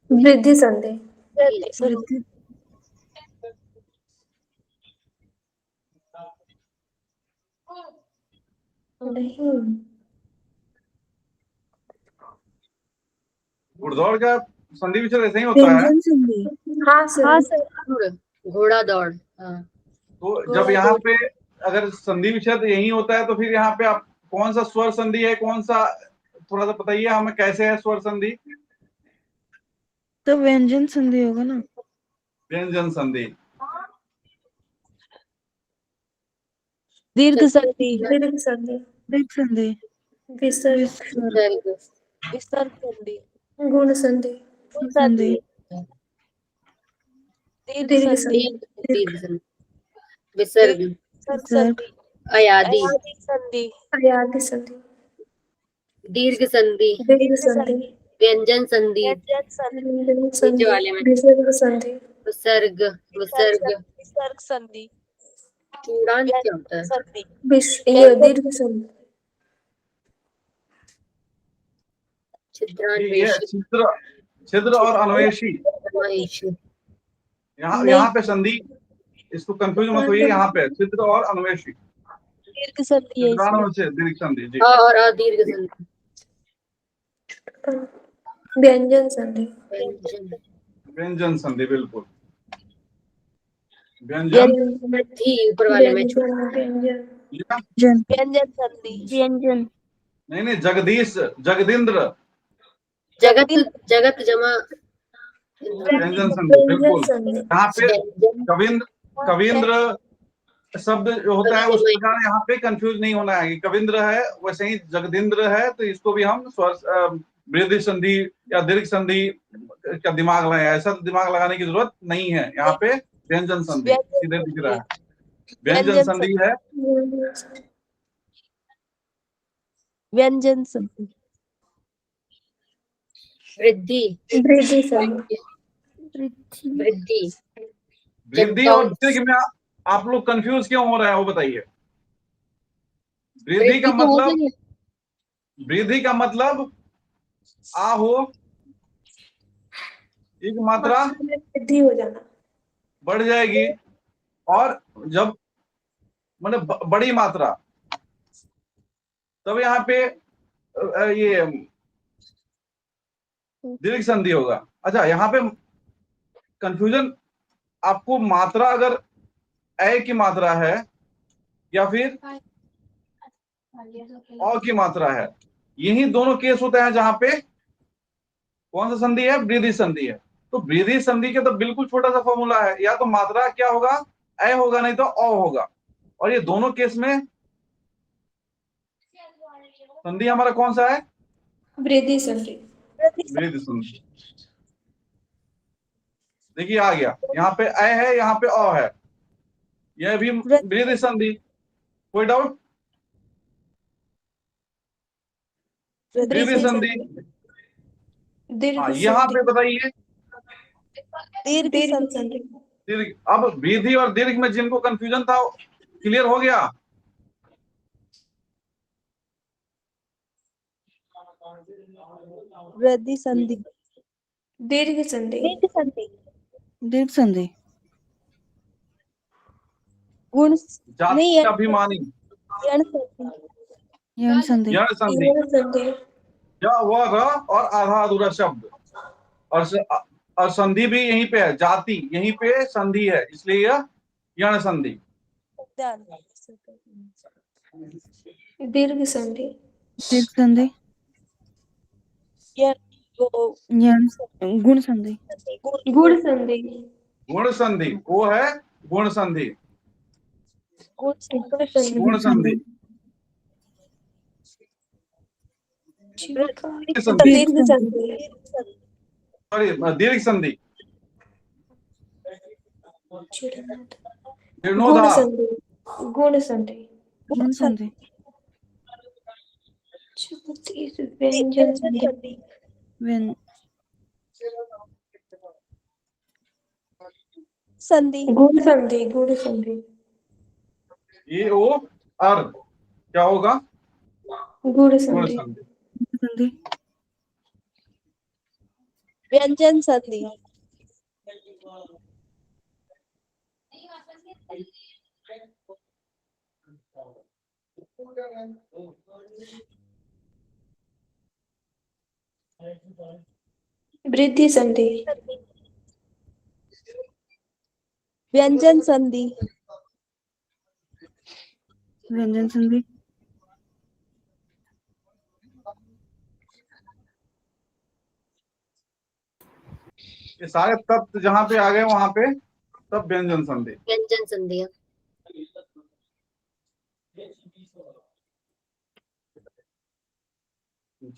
वृद्धि संधि। वृद्धि। नहीं। घुड़दौड़ का संधि विच्छेद ऐसे ही होता है। व्यंजन संधि। हाँ सर। हाँ सर। घोड़ा दौड़। हाँ। तो जब यहाँ पे अगर संधि विच्छेद यही होता है तो फिर यहाँ पे आप कौन सा स्वर संधि है, कौन सा, थोड़ा सा बताइए हमें कैसे है स्वर संधि? तो व्यंजन संधि होगा ना। व्यंजन संधि। दीर्घ संधि। दीर्घ संधि। दीर्घ संधि। विसर्ग। विसर्ग। विसर्ग संधि। गुण संधि। गुण संधि। संधि। दीर्घ दीर्घ संधि। संधि। दीर्घ संधि। विसर्ग। विसर्ग संधि। अयादी। अयादी संधि। अयादी संधि। दीर्घ संधि। दीर्घ संधि। व्यंजन संधि। व्यंजन संधि। व्यंजन नीचे संधि। वाले में विसर्ग संधि। विसर्ग। विसर्ग। विसर्ग संधि। चूड़ांत क्या होता है? संधि। ये दीर्घ संधि। ये छिद्रान्वेषी। छिद्र, छिद्र और अन्वेषी। अन्वेषी। यहाँ पे संधि, इसको कंफ्यूज मत होइए, यहाँ पे छिद्र और अन्वेषी। दीर्घ संधि है इसमें। छिद्रान्वेषी दीर्घ संधि जी। और दीर्घ संधि। व्यंजन संधि। व्यंजन। व्यंजन संधि, बिल्कुल। व्यंजन। वृद्धि ऊपर वाले में। व्यंजन। व्यंजन संधि। व्यंजन। नहीं, जगदीश, जगदिंद्र। जगत। जगत जमा। व्यंजन संधि, बिल्कुल। संधि। यहाँ पे कविंद्र, कविंद्र, शब्द जो होता है उस प्रकार यहाँ पे कंफ्यूज नहीं होना है कि कविंद्र है वैसे ही जगदिंद्र है, तो इसको भी हम स्वर वृद्धि संधि या दीर्घ संधि का दिमाग लगाए, ऐसा दिमाग लगाने की जरूरत नहीं है। यहाँ पे व्यंजन संधि सीधे दिख रहा है, व्यंजन संधि है। व्यंजन संधि, वृद्धि, वृद्धि संधि, वृद्धि, वृद्धि और दीर्घ में आप लोग कंफ्यूज क्यों हो रहे हैं वो बताइए। वृद्धि का तो हो मतलब, गई। वृद्धि का मतलब आ हो, एक मात्रा वृद्धि हो जाना, बढ़ जाएगी, और जब मतलब बड़ी मात्रा, तब यहाँ पे ये दीर्घ संधि होगा। अच्छा, यहाँ पे कंफ्यूजन आपको मात्रा अगर ए की मात्रा है या फिर औ की मात्रा है, यही दोनों केस होते हैं जहां पे कौन सा संधि है, वृद्धि संधि है। तो वृद्धि संधि के तो बिल्कुल छोटा सा फॉर्मूला है, या तो मात्रा क्या होगा, ए होगा, नहीं तो औ होगा। और ये दोनों केस में संधि हमारा कौन सा है, वृद्धि संधि, वृद्धि संधि। देखिए आ गया, यहाँ पे ए है, यहाँ पे औ है, यह भी वृद्धि संधि। कोई डाउट? वृद्धि संधि। दीर्घ हाँ, यहाँ पे संधि, बताइए दीर्घ दीर्घ संधि, संधि, दीर्घ। अब वृद्धि और दीर्घ में जिनको कंफ्यूजन था क्लियर हो गया। वृद्धि संधि, दीर्घ संधि, दीर्घ संधि, दीर्घ संधि, गुण नहीं, जाति अभिमानी, यण संधि, यण संधि, यण संधि, यण संधि, या वह र और आधा अधूरा शब्द, और संधि भी यहीं पे है, जाति यहीं पे संधि है, इसलिए यह यण संधि। दीर्घ संधि, दीर्घ संधि, यण, गुण संधि, गुण संधि, गुण संधि, वो है गुण संधि, गुण संधि, गुण संधि। दीर्घ संधि, सॉरी, दीर्घ संधि, गुण जीर्णोद्धार, संधि, गुण संधि, गुण संधि, व्यंजन संधि, संधि, गुण संधि, गुण संधि, ये ओ अर क्या होगा, गुण गुण संधि, संधि। संधि, व्यंजन संधि, वृद्धि संधि, व्यंजन संधि, व्यंजन संधि, ये सारे तत्व जहां पे आ गए वहां पे तब व्यंजन संधि। व्यंजन संधियां।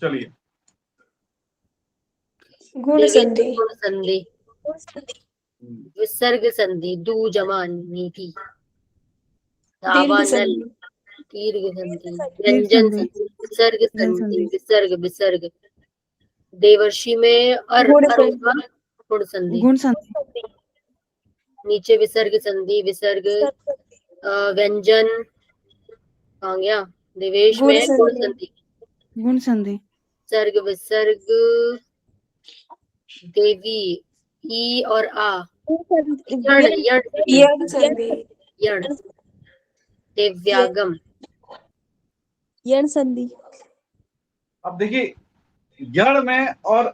चलिए, गुण संधि, गुण संधि, विसर्ग संधि, दू जमा नीति, धावा दीर्घ नल, संधि, दीर्घ संधि, व्यंजन संधि, संधि, विसर्ग व्यंजन संधि, संधि, विसर्ग विसर्ग। देवर्षि में गुण अर संधि, होगा, गुण संधि। गुण संधि, नीचे विसर्ग संधि, विसर्ग व्यंजन आ गया। देवेश गुण में गुण संधि, संधि, गुण संधि, सर्ग विसर्ग देवी, ई और आ, यण यण यण संधि, यण, दिव्यागम। यण संधि, अब देखिए यण में और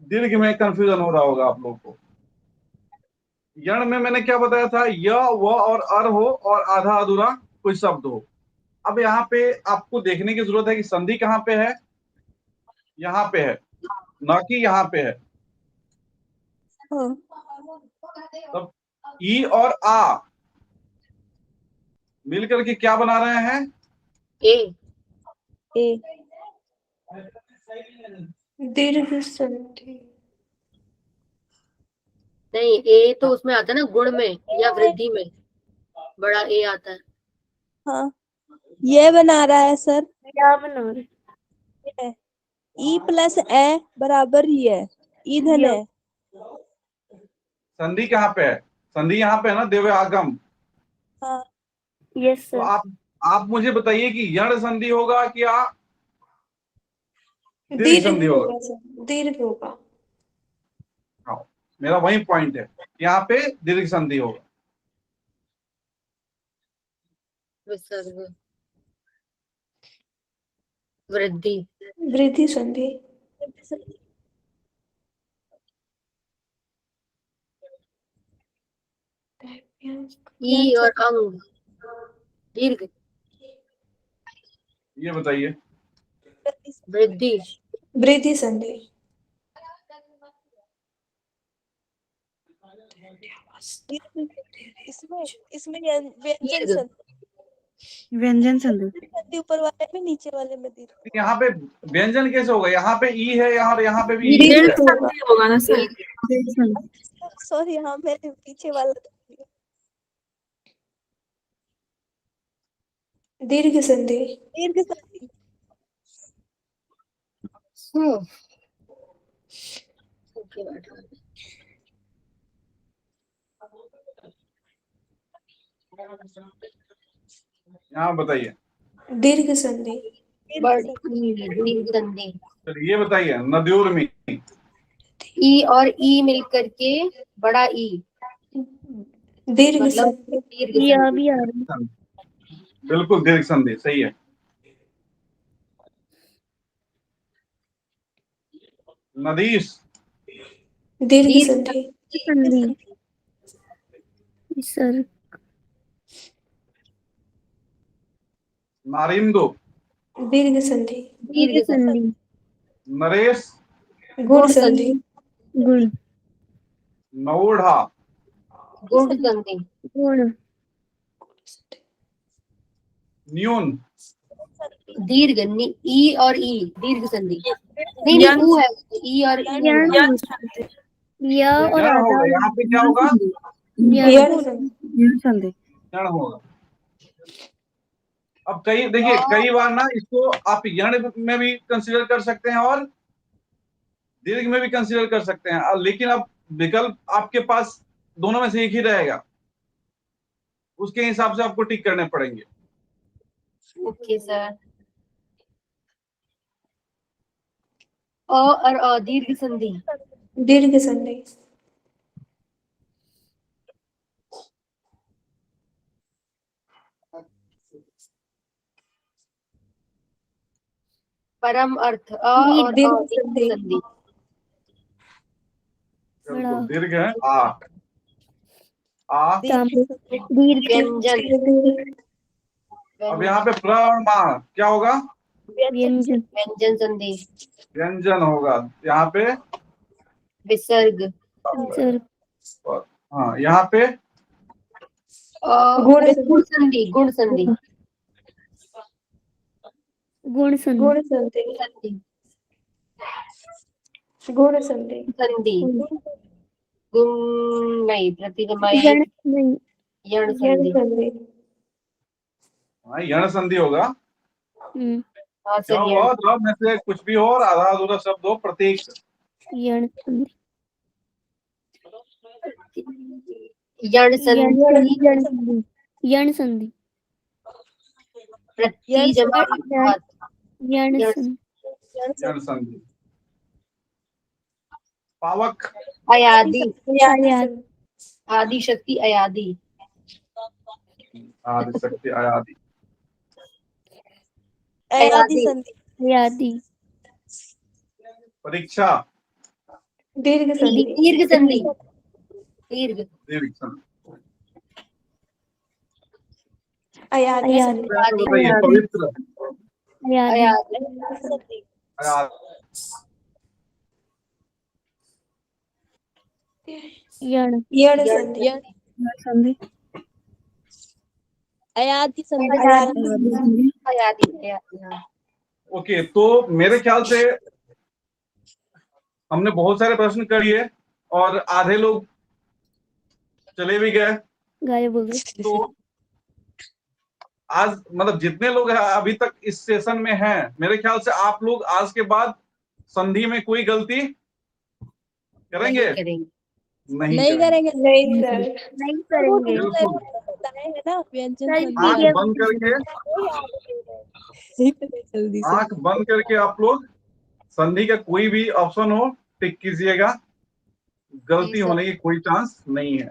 दीर्घ में कंफ्यूजन हो रहा होगा आप लोग को। यण में मैंने क्या बताया था, य व और अर हो और आधा अधूरा कोई शब्द हो। अब यहाँ पे आपको देखने की जरूरत है कि संधि कहाँ पे है, यहाँ पे है, ना कि यहाँ पे है। तब ई और आ मिलकर के क्या बना रहे हैं? ए ए दीर्घ संधि। नहीं, ए तो उसमें आता है ना, गुण में या वृद्धि में बड़ा ए आता है। हाँ, ये बना रहा है सर। क्या बना रहे? ई प्लस ए बराबर ही है, ई धन है। संधि कहाँ पे है? संधि यहाँ पे है ना, देवे आगम। हाँ, यस तो सर। आप मुझे बताइए कि यण संधि होगा क्या दीर्घ दीर्घ संधि होगा? होगा सर, दीर्घ होगा। हाँ, मेरा वही पॉइंट है, यहाँ पे दीर्घ संधि होगा। विसर्ग, वृद्धि, वृद्धि संधि। ई और अंग, दीर्घ, ये बताइए। वृद्धि, वृद्धि संधि। इसमें इसमें व्यंजन दीर्घ, संधि। व्यंजन संधि। संधि ऊपर वाले में, नीचे वाले में दीर्घ। यहाँ पे व्यंजन कैसे होगा? यहाँ पे ई है, यहाँ पे भी ई दीर्घ है। होगा। होगा ना सर। दीर्घ संधि। सॉरी, हाँ मैंने पीछे वाला दीर्घ संधि। दीर्घ संधि। ओके, बैठो। यहाँ बताइए। दीर्घ संधि। दीर्घ संधि, चलिए ये बताइए, नद्यूर में ई और ई मिलकर के बड़ा ई, दीर्घ मतलब संधि। दीर्घ संधि। बिल्कुल दीर्घ संधि सही है। नदीश, दीर्घ दीर्घ संधि। संधि। सर। नारिंदु, दीर्घ संधि। दीर्घ संधि, नरेश, गुण संधि। गुण। नवोढ़ा, गुण संधि, गुण। न्यून, दीर्घ, ई और ई, दीर्घ संधि। नहीं नहीं, ऊ है, ई और ई नहीं है। या तो और यण आधा। होगा, यहाँ पे क्या होगा? यण संधि। यण संधि। यण होगा। अब देखिए कई बार ना इसको आप यण में भी कंसीडर कर सकते हैं और दीर्घ में भी कंसीडर कर सकते हैं, लेकिन अब विकल्प आपके पास दोनों में से एक ही रहेगा, उसके हिसाब से आपको टिक करने पड़ेंगे। Okay sir. अ और अ, दीर्घ संधि, दीर्घ संधि। परम अर्थ, अ और अ, दीर्घ दीर्घ संधि। संधि। बिल्कुल दीर्घ है। आ व्यंजन, अब यहाँ पे प्र और मा क्या होगा? व्यंजन। व्यंजन संधि, व्यंजन होगा। यहाँ पे विसर्ग, सर। हाँ, यहाँ पे गुण गुण संधि, गुण संधि, गुण संधि। गुण संधि। संधि, गुण संधि। संधि, गुण नहीं, प्रतिगमय, यण नहीं। यण यण संधि। संधि। हाँ, यण संधि होगा। हाँ क्या सर, हुआ? जवाब में से कुछ भी हो और आधा अधूरा शब्द हो, प्रतीक। यण संधि। यण संधि, यण संधि। यण संधि। प्रतिजमय, यण यण संधि। यण संधि। पावक, अयादि, अयाद। आदि शक्ति, अयादि, आदि शक्ति आदि। अयादि संधि। अयादि। परीक्षा, दीर्घ संधि। दीर्घ संधि, दीर्घ, दीर्घ संधि। अयादि अयाद। संधि। तो बताइए, पवित्र, अयादि। अयादि, अयाद। यण। यण यण संधि। यण संधि। अयादि संधि। अयादी अयादी हाँ। ओके, तो मेरे ख्याल से हमने बहुत सारे प्रश्न कर लिए और आधे लोग चले भी गए। गायब हो गए। तो आज मतलब जितने लोग हैं अभी तक इस सेशन में हैं, मेरे ख्याल से आप लोग आज के बाद संधि में कोई गलती करेंगे? नहीं करेंगे। नहीं करेंगे। नहीं सर। नहीं करेंगे। बिल्कुल। बताए है ना व्यंजन सर, संधि। आंख बंद करके जल्दी से। आंख बंद करके आप लोग संधि का कोई भी ऑप्शन हो टिक कीजिएगा, गलती जी सर। होने की कोई चांस नहीं है।